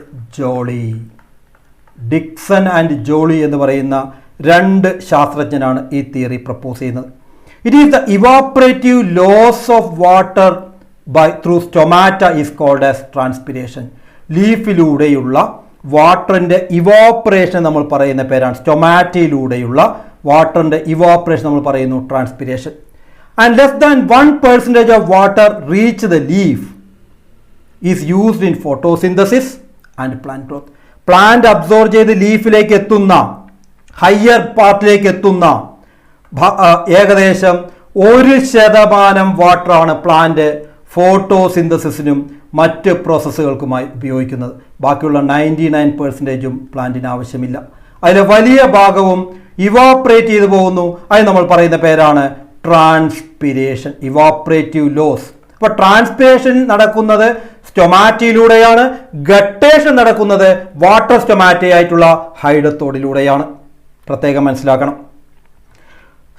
Joly എന്ന് പറയുന്ന രണ്ട് ശാസ്ത്രജ്ഞനാണ് ഈ തിയറി പ്രപ്പോസ് ചെയ്യുന്നത്. It is the evaporative loss of water through stomata is called as transpiration. ലീഫിലൂടെയുള്ള വാട്ടറിൻ്റെ ഇവാപ്പറേഷൻ നമ്മൾ പറയുന്ന പേരാണ്, സ്റ്റൊമാറ്റയിലൂടെയുള്ള വാട്ടറിൻ്റെ ഇവാപ്പറേഷൻ നമ്മൾ പറയുന്നു transpiration. And less than 1% of water reach the leaf is used in photosynthesis and plant growth. Plant absorb ചെയ്ത് ലീഫിലേക്ക് എത്തുന്ന, ഹയർ പാർട്ടിലേക്ക് എത്തുന്ന ഏകദേശം 1% വാട്ടറാണ് പ്ലാന്റ് ഫോട്ടോസിന്തസിസിനും മറ്റ് പ്രോസസ്സുകൾക്കുമായി ഉപയോഗിക്കുന്നത്. ബാക്കിയുള്ള 99% പ്ലാന്റിന് ആവശ്യമില്ല. അതിലെ വലിയ ഭാഗവും ഇവാപ്പറേറ്റ് ചെയ്തു പോകുന്നു. അത് നമ്മൾ പറയുന്ന പേരാണ് ട്രാൻസ്പിരേഷൻ, ഇവാപ്പറേറ്റീവ് ലോസ്. അപ്പോൾ ട്രാൻസ്പിരേഷൻ നടക്കുന്നത് സ്റ്റൊമാറ്റയിലൂടെയാണ്, ഗട്ടേഷൻ നടക്കുന്നത് വാട്ടർ സ്റ്റൊമാറ്റയായിട്ടുള്ള ഹൈഡത്തോടിലൂടെയാണ്. പ്രത്യേകം മനസ്സിലാക്കണം.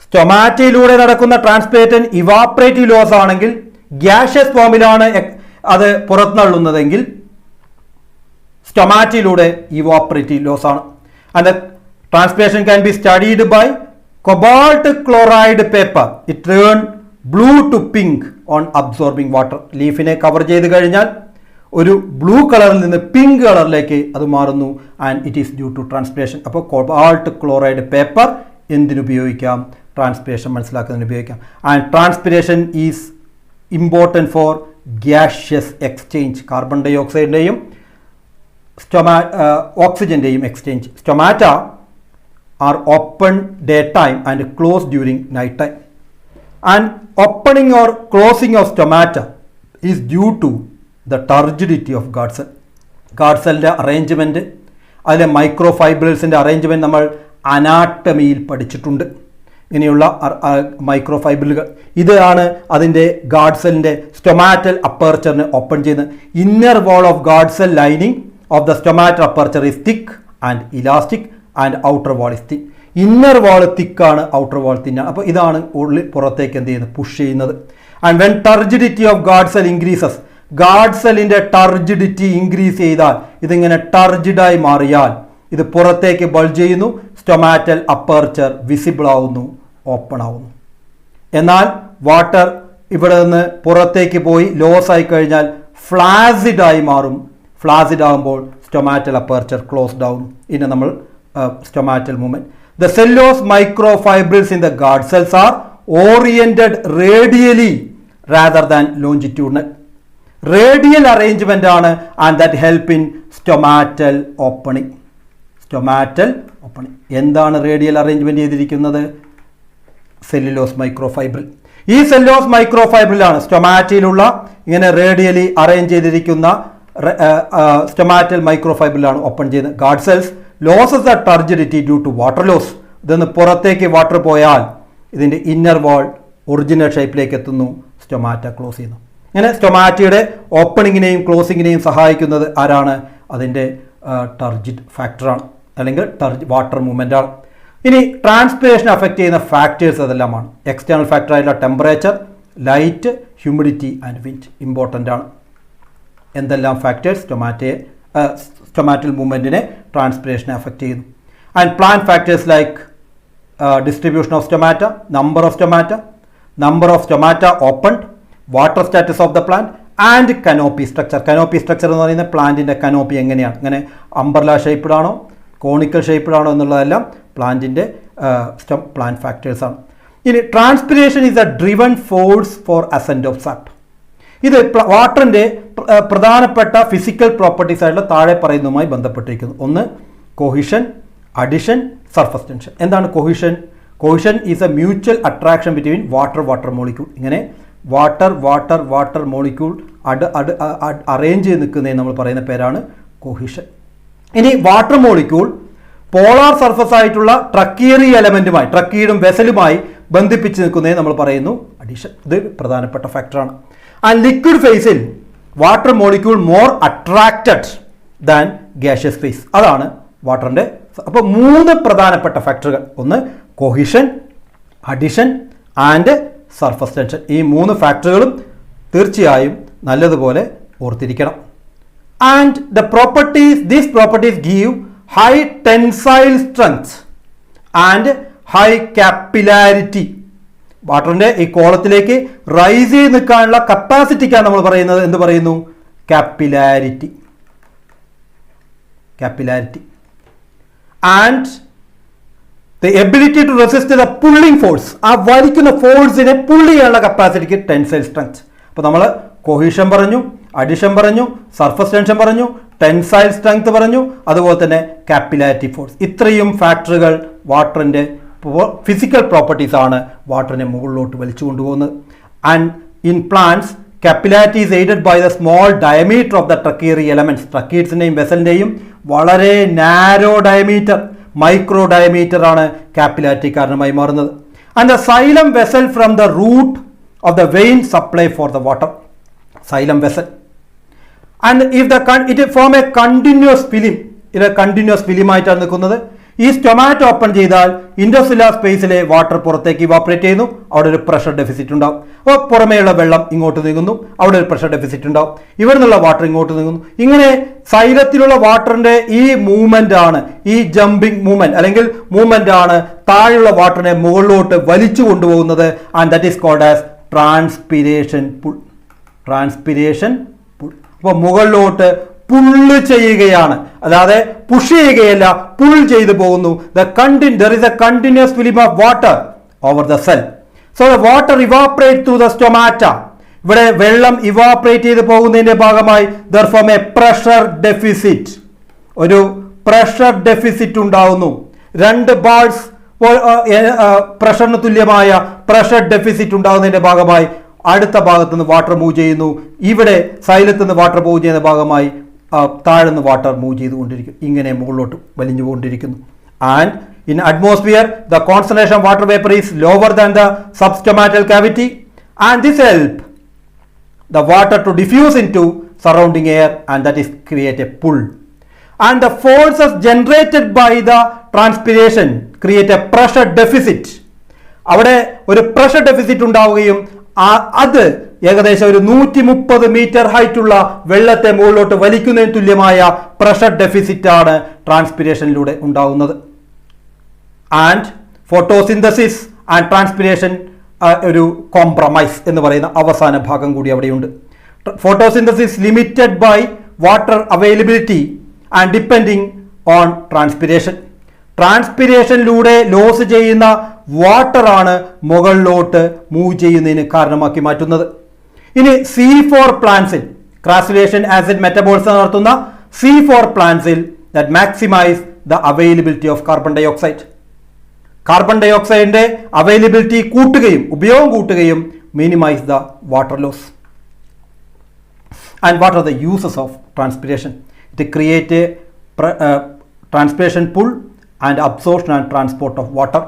സ്റ്റൊമാറ്റയിലൂടെ നടക്കുന്ന ട്രാൻസ്പിരേഷൻ ഇവാപ്പറേറ്റീവ് ലോസ് ആണെങ്കിൽ, ഗ്യാഷ്യസ് ഫോമിലാണ് അത് പുറത്തുതള്ളുന്നതെങ്കിൽ സ്റ്റൊമാറ്റയിലൂടെ ഇവാപ്പറേറ്റീവ് ലോസ് ആണ്. And the transpiration can be studied by cobalt chloride paper. It turn blue to pink on absorbing water. ലീഫിനെ കവർ ചെയ്ത് കഴിഞ്ഞാൽ ഒരു ബ്ലൂ കളറിൽ നിന്ന് പിങ്ക് കളറിലേക്ക് അത് മാറുന്നു. And it is due to transpiration. അപ്പോൾ കൊബാൾട്ട് ക്ലോറൈഡ് പേപ്പർ എന്തിനുപയോഗിക്കാം? ട്രാൻസ്പിരേഷൻ മനസ്സിലാക്കുന്നതിന് ഉപയോഗിക്കാം. And transpiration is important for gaseous exchange. Carbon ഡൈ ഓക്സൈഡിൻ്റെയും ഓക്സിജൻ്റെയും exchange. Stomata are open day time and close during night time. And opening or closing of stomata is due to the turgidity of guard cell. Guard സെല്ലിൻ്റെ arrangement, അതിലെ micro ഫൈബ്രിൽസിൻ്റെ arrangement നമ്മൾ അനാട്ടമിയിൽ പഠിച്ചിട്ടുണ്ട്. ഇങ്ങനെയുള്ള മൈക്രോ ഫൈബറുകൾ, ഇതാണ് അതിൻ്റെ ഗാർഡ് സെല്ലിൻ്റെ സ്റ്റൊമാറ്റൽ അപ്പർച്ചറിന് ഓപ്പൺ ചെയ്യുന്നത്. Inner wall of guard cell lining of the stomatal aperture is thick and elastic and outer wall is thin. Inner wall തിക്കാണ്, ഔട്ടർ വാൾ തിന്നാണ്. അപ്പോൾ ഇതാണ് ഉള്ളിൽ പുറത്തേക്ക് എന്ത് ചെയ്യുന്നത്? പുഷ് ചെയ്യുന്നത്. And when turgidity of guard cell increases, guard സെല്ലിൻ്റെ ടർജിഡിറ്റി ഇൻക്രീസ് ചെയ്താൽ, ഇതിങ്ങനെ ടർജിഡായി മാറിയാൽ ഇത് പുറത്തേക്ക് ബൾജ് ചെയ്യുന്നു, സ്റ്റൊമാറ്റൽ അപ്പർച്ചർ വിസിബിൾ ആവുന്നു, ഓപ്പൺ ആവുന്നു. എന്നാൽ വാട്ടർ ഇവിടെ നിന്ന് പുറത്തേക്ക് പോയി ലോസ് ആയി കഴിഞ്ഞാൽ ഫ്ലാസിഡായി മാറും. ഫ്ലാസിഡ് ആകുമ്പോൾ സ്റ്റൊമാറ്റൽ അപ്പർച്ചർ ക്ലോസ്ഡ് ആവുന്നു. ഇനി നമ്മൾ stomatal movement. The cellulose microfibrils in the guard cells are oriented radially rather than longitudinal. Radial arrangement ആണ്. And that help in stomatal opening. Stomatal opening. എന്താണ് റേഡിയൽ അറേഞ്ച്മെന്റ് ചെയ്തിരിക്കുന്നത്? Cellulose microfibril. ഈ cellulose മൈക്രോഫൈബ്രിലാണ് സ്റ്റൊമാറ്റയിലുള്ള ഇങ്ങനെ റേഡിയലി അറേഞ്ച് ചെയ്തിരിക്കുന്ന stomatal മൈക്രോഫൈബ്രിലാണ് open ചെയ്യുന്നത്. Guard cells loses the turgidity due to water loss. ഇതൊന്ന് പുറത്തേക്ക് വാട്ടർ പോയാൽ ഇതിൻ്റെ ഇന്നർ വാൾ ഒറിജിനൽ ഷേപ്പിലേക്ക് എത്തുന്നു, സ്റ്റൊമാറ്റ ക്ലോസ് ചെയ്യുന്നു. ഇങ്ങനെ സ്റ്റൊമാറ്റയുടെ ഓപ്പണിങ്ങിനെയും ക്ലോസിങ്ങിനെയും സഹായിക്കുന്നത് ആരാണ്? അതിൻ്റെ ടർജിഡ് ഫാക്ടറാണ്, അല്ലെങ്കിൽ വാട്ടർ മൂവ്മെൻ്റ് ആണ്. ഇനി ട്രാൻസ്പിരേഷൻ അഫക്റ്റ് ചെയ്യുന്ന ഫാക്ടേഴ്സ് അതെല്ലാമാണ്. എക്സ്റ്റേണൽ ഫാക്ടർ ആയിട്ടുള്ള temperature, light, humidity and wind important ആണ്. എന്തെല്ലാം ഫാക്ടേഴ്സ് സ്റ്റൊമാറ്റൽ മൂവ്മെൻറ്റിനെ ട്രാൻസ്പിരേഷനെ അഫക്റ്റ് ചെയ്യുന്നു? And plant factors like distribution of stomata, number of stomata opened, water status of the plant and canopy structure. Canopy structure എന്ന് പറയുന്നത് പ്ലാന്റിൻ്റെ canopy എങ്ങനെയാണ്, ഇങ്ങനെ umbrella ഷേപ്പ്ഡാണോ conical ഷേപ്പ്ഡാണോ എന്നുള്ളതെല്ലാം പ്ലാന്റിൻ്റെ plant ഫാക്ടേഴ്സാണ്. ഇനി transpiration is A driven force for assent of sap. ഇത് വാട്ടറിൻ്റെ പ്രധാനപ്പെട്ട ഫിസിക്കൽ പ്രോപ്പർട്ടീസ് ആയിട്ടുള്ള താഴെ പറയുന്നതുമായി ബന്ധപ്പെട്ടിരിക്കുന്നു. ഒന്ന് കൊഹിഷൻ, അഡിഷൻ, സർഫസ് ടെൻഷൻ. എന്താണ് cohesion? Cohesion is A mutual attraction between water molecule. ഇങ്ങനെ വാട്ടർ മോളിക്യൂൾ അറേഞ്ച് ചെയ്ത് നിൽക്കുന്നതിന് നമ്മൾ പറയുന്ന പേരാണ് കൊഹിഷൻ. ഇനി വാട്ടർ മോളിക്യൂൾ പോളാർ സർഫസ് ആയിട്ടുള്ള ട്രക്കീറി എലമെൻറ്റുമായി, ട്രക്കീഡും വെസലുമായി ബന്ധിപ്പിച്ച് നിൽക്കുന്നതിന് നമ്മൾ പറയുന്നു അഡീഷൻ. ഇത് പ്രധാനപ്പെട്ട ഫാക്ടറാണ്. ആൻഡ് ലിക്വിഡ് ഫേസിൽ water molecule more attracted than gaseous phase. അതാണ് വാട്ടറിൻ്റെ. അപ്പോൾ 3 പ്രധാനപ്പെട്ട ഫാക്ടറുകൾ. ഒന്ന് cohesion, adhesion and surface tension. ഈ 3 ഫാക്ടറുകളും തീർച്ചയായും നല്ലതുപോലെ ഓർത്തിരിക്കണം. And these properties give high tensile strength and high capillarity. വാട്ടറിൻ്റെ ഈ കോളത്തിലേക്ക് റൈസ് ചെയ്ത് നിൽക്കാനുള്ള കപ്പാസിറ്റിക്കാണ് നമ്മൾ പറയുന്നത് എന്ത് പറയുന്നു? Capillarity. Capillarity. And the ability to resist the pulling force, ആ വലിക്കുന്ന ഫോഴ്സിനെ പുള്ളി ചെയ്യാനുള്ള കപ്പാസിറ്റിക്ക് ടെൻസൈൽ സ്ട്രെങ്ത്. അപ്പോൾ നമ്മൾ കൊഹീഷൻ പറഞ്ഞു, അഡിഷൻ പറഞ്ഞു, സർഫസ് ടെൻഷൻ പറഞ്ഞു, ടെൻസൈൽ സ്ട്രെങ്ത് പറഞ്ഞു, അതുപോലെ തന്നെ കാപ്പിലാരിറ്റി ഫോഴ്സ്. ഇത്രയും ഫാക്ടറുകൾ വാട്ടറിൻ്റെ ഫിസിക്കൽ പ്രോപ്പർട്ടീസ് ആണ് വാട്ടറിനെ മുകളിലോട്ട് വലിച്ചു കൊണ്ടുപോകുന്നത്. And in plants capillarity is aided by the small diameter of the trachea elements. ട്രക്കീഡ്സിൻ്റെയും വെസലിൻ്റെയും വളരെ നാരോ ഡയമീറ്റർ, മൈക്രോ ഡയമീറ്റർ ആണ് കാപ്പിലാരിറ്റി കാരണമായി മാറുന്നത്. And the xylem vessel from the root of the vein supply for the water. Xylem vessel. And if the it form a continuous film, ഇത് continuous ഫിലിമായിട്ടാണ് നിൽക്കുന്നത്. ഈ സ്റ്റൊമാറ്റോ ഓപ്പൺ ചെയ്താൽ ഇൻഡോസിലാർ സ്പേസിലെ water പുറത്തേക്ക് ഇവാപ്പറേറ്റ് ചെയ്യുന്നു, അവിടെ ഒരു പ്രഷർ ഡെഫിസിറ്റ് ഉണ്ടാവും. അപ്പോൾ പുറമേയുള്ള വെള്ളം ഇങ്ങോട്ട് നീങ്ങുന്നു, അവിടെ ഒരു പ്രഷർ ഡെഫിസിറ്റ് ഉണ്ടാവും. ഇവിടെ നിന്നുള്ള വാട്ടർ ഇങ്ങോട്ട് നീങ്ങുന്നു. ഇങ്ങനെ സൈലത്തിലുള്ള വാട്ടറിന്റെ ഈ മൂവ്മെന്റ് ആണ്, ഈ ജമ്പിങ് മൂവ്മെന്റ് അല്ലെങ്കിൽ മൂവ്മെന്റ് ആണ് താഴെയുള്ള വാട്ടറിനെ മുകളിലോട്ട് വലിച്ചു കൊണ്ടുപോകുന്നത്. And that is called as transpiration pull. Transpiration pull. അപ്പോൾ മുകളിലോട്ട് പുള്ള് ചെയ്യുകയാണ്, അല്ലാതെ പുഷ് ചെയ്യുകയല്ല, പുൾ ചെയ്തു പോകുന്നു. there is a continuous film of water over the cell. So the water evaporates through the stomata. ഇവിടെ വെള്ളം ഇവാപ്പറേറ്റ് ചെയ്ത് പോകുന്നതിന്റെ ഭാഗമായി there form a pressure deficit. ഒരു പ്രഷർ ഡെഫിസിറ്റ് ഉണ്ടാവുന്നു. രണ്ട് ബാൾസ് പ്രഷറിന് തുല്യമായ പ്രഷർ ഡെഫിസിറ്റ് ഉണ്ടാകുന്നതിന്റെ ഭാഗമായി അടുത്ത ഭാഗത്ത് നിന്ന് വാട്ടർ മൂവ് ചെയ്യുന്നു. ഇവിടെ സൈലത്ത് നിന്ന് വാട്ടർ മൂവ് ചെയ്യുന്ന ഭാഗമായി താഴ്ന്ന് വാട്ടർ മൂവ് ചെയ്തുകൊണ്ടിരിക്കും. ഇങ്ങനെ മുകളിലോട്ട് വലിഞ്ഞുകൊണ്ടിരിക്കുന്നു. And in atmosphere the concentration of water vapour is lower than the substomatal cavity and this help the water to diffuse into surrounding air and that is create a pull. And the forces generated by the transpiration create a pressure deficit. അവിടെ ഒരു pressure deficit ഉണ്ടാവുകയും അത് ഏകദേശം ഒരു 130 metre ഹൈറ്റുള്ള വെള്ളത്തെ മുകളിലോട്ട് വലിക്കുന്നതിന് തുല്യമായ pressure deficit ആണ് ട്രാൻസ്പിരേഷനിലൂടെ ഉണ്ടാകുന്നത്. ആൻഡ് ഫോട്ടോസിന്തസിസ് ആൻഡ് ട്രാൻസ്പിരേഷൻ ഒരു കോംപ്രമൈസ് എന്ന് പറയുന്ന അവസാന ഭാഗം കൂടി അവിടെയുണ്ട്. Photosynthesis limited by water availability and depending on transpiration. ട്രാൻസ്പിരേഷനിലൂടെ ലോസ് ചെയ്യുന്ന വാട്ടർ ആണ് മുകളിലോട്ട് മൂവ് ചെയ്യുന്നതിന് കാരണമാക്കി മാറ്റുന്നത്. ഇനി C4 പ്ലാന്റ്സിൽ ക്രാസുലേഷൻ ആസിഡ് മെറ്റബോളിസം നടത്തുന്ന C4 പ്ലാന്റ്സിൽ that maximise the availability of carbon dioxide. Carbon ഡൈ ഓക്സൈഡിന്റെ അവൈലബിലിറ്റി കൂട്ടുകയും ഉപയോഗം കൂട്ടുകയും minimise the water loss. And what are the uses of transpiration? It create a transpiration pull and absorption and transport of water.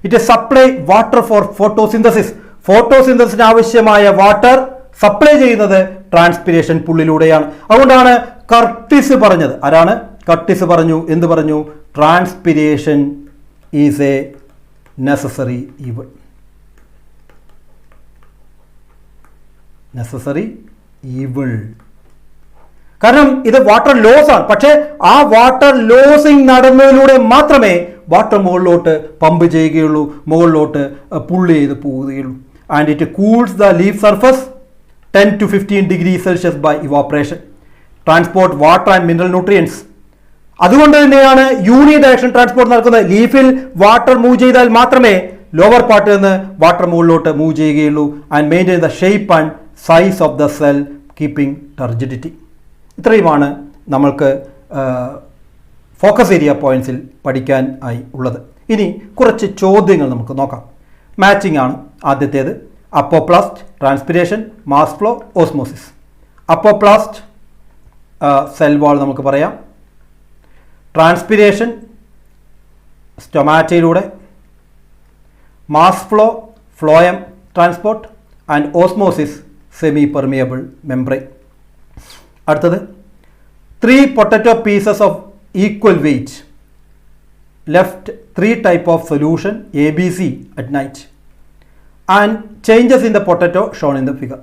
It supply water for photosynthesis. ഫോട്ടോസിന്തസിന് ആവശ്യമായ water supply ചെയ്യുന്നത് transpiration പുള്ളിലൂടെയാണ്. അതുകൊണ്ടാണ് Curtis പറഞ്ഞത്. ആരാണ്? Curtis പറഞ്ഞു. എന്ത് പറഞ്ഞു? Transpiration is a necessary evil. Necessary evil. കാരണം ഇത് വാട്ടർ ലോസ് ആണ്. പക്ഷേ ആ വാട്ടർ ലോസിങ് നടന്നതിലൂടെ മാത്രമേ വാട്ടർ മുകളിലോട്ട് പമ്പ് ചെയ്യുകയുള്ളൂ, മുകളിലോട്ട് പുള്ള് ചെയ്ത് പോവുകയുള്ളൂ. And it cools the leaf surface 10 to 15 degrees Celsius by evaporation. Transport water and mineral nutrients. അതുകൊണ്ട് തന്നെയാണ് യൂണി ഡയറക്ഷൻ ട്രാൻസ്പോർട്ട് നടക്കുന്നത്. ലീഫിൽ വാട്ടർ മൂവ് ചെയ്താൽ മാത്രമേ ലോവർ പാർട്ടിൽ നിന്ന് വാട്ടർ മുകളിലോട്ട് മൂവ് ചെയ്യുകയുള്ളൂ. And maintain the shape and size of the cell keeping turgidity. ഇത്രയുമാണ് നമ്മൾക്ക് ഫോക്കസ് ഏരിയ പോയിന്റ്സിൽ പഠിക്കാൻ ആയി ഉള്ളത്. ഇനി കുറച്ച് ചോദ്യങ്ങൾ നമുക്ക് നോക്കാം. മാച്ചിങ് ആണ് ആദ്യത്തേത്. Apoplast, transpiration, mass flow, osmosis. Apoplast cell wall നമുക്ക് പറയാം. ട്രാൻസ്പിരേഷൻ സ്റ്റൊമാറ്റയിലൂടെ, mass flow phloem transport and osmosis semi permeable membrane. അടുത്തത് 3 potato pieces of equal weight left 3 type of solution ABC at night and changes in the potato shown in the figure.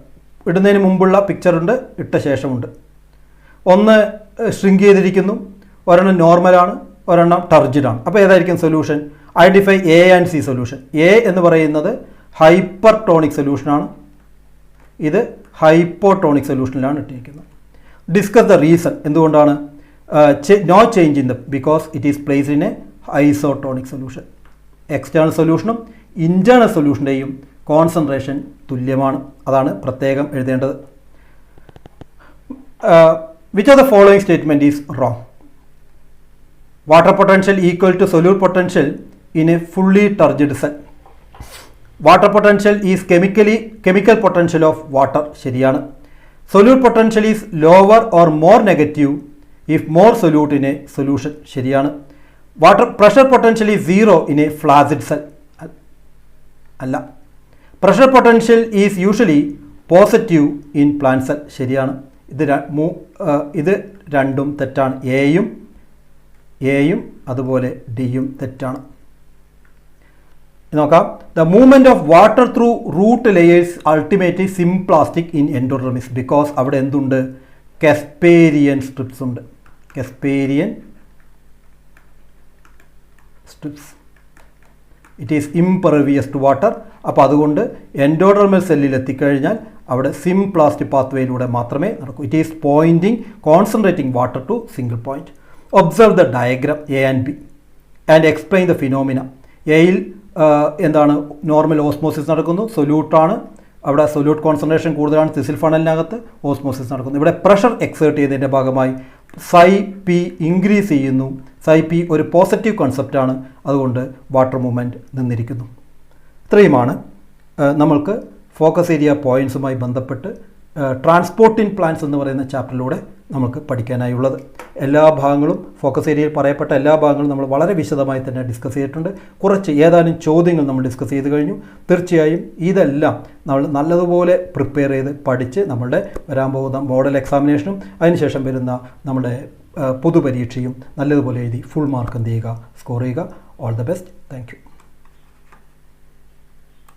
ഇടുന്നതിന് മുമ്പുള്ള picture ഉണ്ട്, ഇട്ട ശേഷമുണ്ട്. ഒന്ന് shrink ചെയ്തിരിക്കുന്നു, ഒരെണ്ണം നോർമലാണ്, ഒരെണ്ണം ടർജിഡാണ്. അപ്പോൾ ഏതായിരിക്കും solution? Identify A and C solution. A എന്ന് പറയുന്നത് ഹൈപ്പർടോണിക് സൊല്യൂഷനാണ്, ഇത് ഹൈപ്പോട്ടോണിക് സൊല്യൂഷനിലാണ് ഇട്ടിരിക്കുന്നത്. ഡിസ്കസ് ദ റീസൺ, എന്തുകൊണ്ടാണ് no change in the because it is placed in a isotonic solution. External സൊല്യൂഷനും ഇൻറ്റേർണൽ സൊല്യൂഷൻ്റെയും കോൺസെൻട്രേഷൻ തുല്യമാണ്, അതാണ് പ്രത്യേകം എഴുതേണ്ടത്. Which of the following statement is wrong? Water potential equal to solute potential in a fully turgid cell. Water potential is chemical potential of water, ശരിയാണ്. Solute potential is lower or more negative if more solute in a solution, ശരിയാണ്. Pressure potential is zero in a flaccid cell, അല്ല. Pressure potential is usually positive in plant cell, ശരിയാണ്. ഇത് രണ്ടും തെറ്റാണ്. എയും അതുപോലെ ഡിയും തെറ്റാണ്. നോക്കാം. The movement of water through root layers ultimately symplastic in endodermis because അവിടെ എന്തുണ്ട്? കാസ്പേരിയൻ സ്ട്രിപ്സ് ഉണ്ട്. Casparian strips. It is impervious to water. അപ്പോൾ അതുകൊണ്ട് എൻഡോഡെർമൽ സെല്ലിൽ എത്തിക്കഴിഞ്ഞാൽ അവിടെ സിംപ്ലാസ്റ്റിക് പാത്വേയിലൂടെ മാത്രമേ നടക്കൂ. It is pointing concentrating water to single point. Observe the diagram A and B and explain the phenomena. എയിൽ എന്താണ്? നോർമൽ ഓസ്മോസിസ് നടക്കുന്നു, സൊല്യൂട്ടാണ്. അവിടെ സൊല്യൂട്ട് കോൺസെൻട്രേഷൻ കൂടുതലാണ് തിസിൽ ഫണലിനകത്ത്, ഓസ്മോസിസ് നടക്കുന്നു. ഇവിടെ പ്രഷർ എക്സേർട്ട് ചെയ്തതിൻ്റെ ഭാഗമായി സൈ പി ഇൻക്രീസ് ചെയ്യുന്നു. സൈ പി ഒരു പോസിറ്റീവ് കൺസെപ്റ്റാണ്, അതുകൊണ്ട് വാട്ടർ മൂവ്മെൻറ്റ് നിന്നിരിക്കുന്നു. ഇത്രയുമാണ് നമ്മൾക്ക് ഫോക്കസ് ഏരിയ പോയിൻറ്സുമായി ബന്ധപ്പെട്ട് ട്രാൻസ്പോർട്ടിംഗ് പ്ലാൻസ് എന്ന് പറയുന്ന ചാപ്റ്ററിലൂടെ നമുക്ക് പഠിക്കാനായുള്ളത്. എല്ലാ ഭാഗങ്ങളും ഫോക്കസ് ഏരിയയിൽ പറയപ്പെട്ട എല്ലാ ഭാഗങ്ങളും നമ്മൾ വളരെ വിശദമായി തന്നെ ഡിസ്കസ് ചെയ്തിട്ടുണ്ട്. കുറച്ച് ഏതാനും ചോദ്യങ്ങൾ നമ്മൾ ഡിസ്കസ് ചെയ്ത് കഴിഞ്ഞു. തീർച്ചയായും ഇതെല്ലാം നമ്മൾ നല്ലതുപോലെ പ്രിപ്പയർ ചെയ്ത് പഠിച്ച് നമ്മളുടെ വരാൻ പോകുന്ന മോഡൽ എക്സാമിനേഷനും അതിനുശേഷം വരുന്ന നമ്മുടെ പൊതുപരീക്ഷയും നല്ലതുപോലെ എഴുതി ഫുൾ മാർക്ക് എന്ത് ചെയ്യുക, സ്കോർ ചെയ്യുക. All the best. Thank you.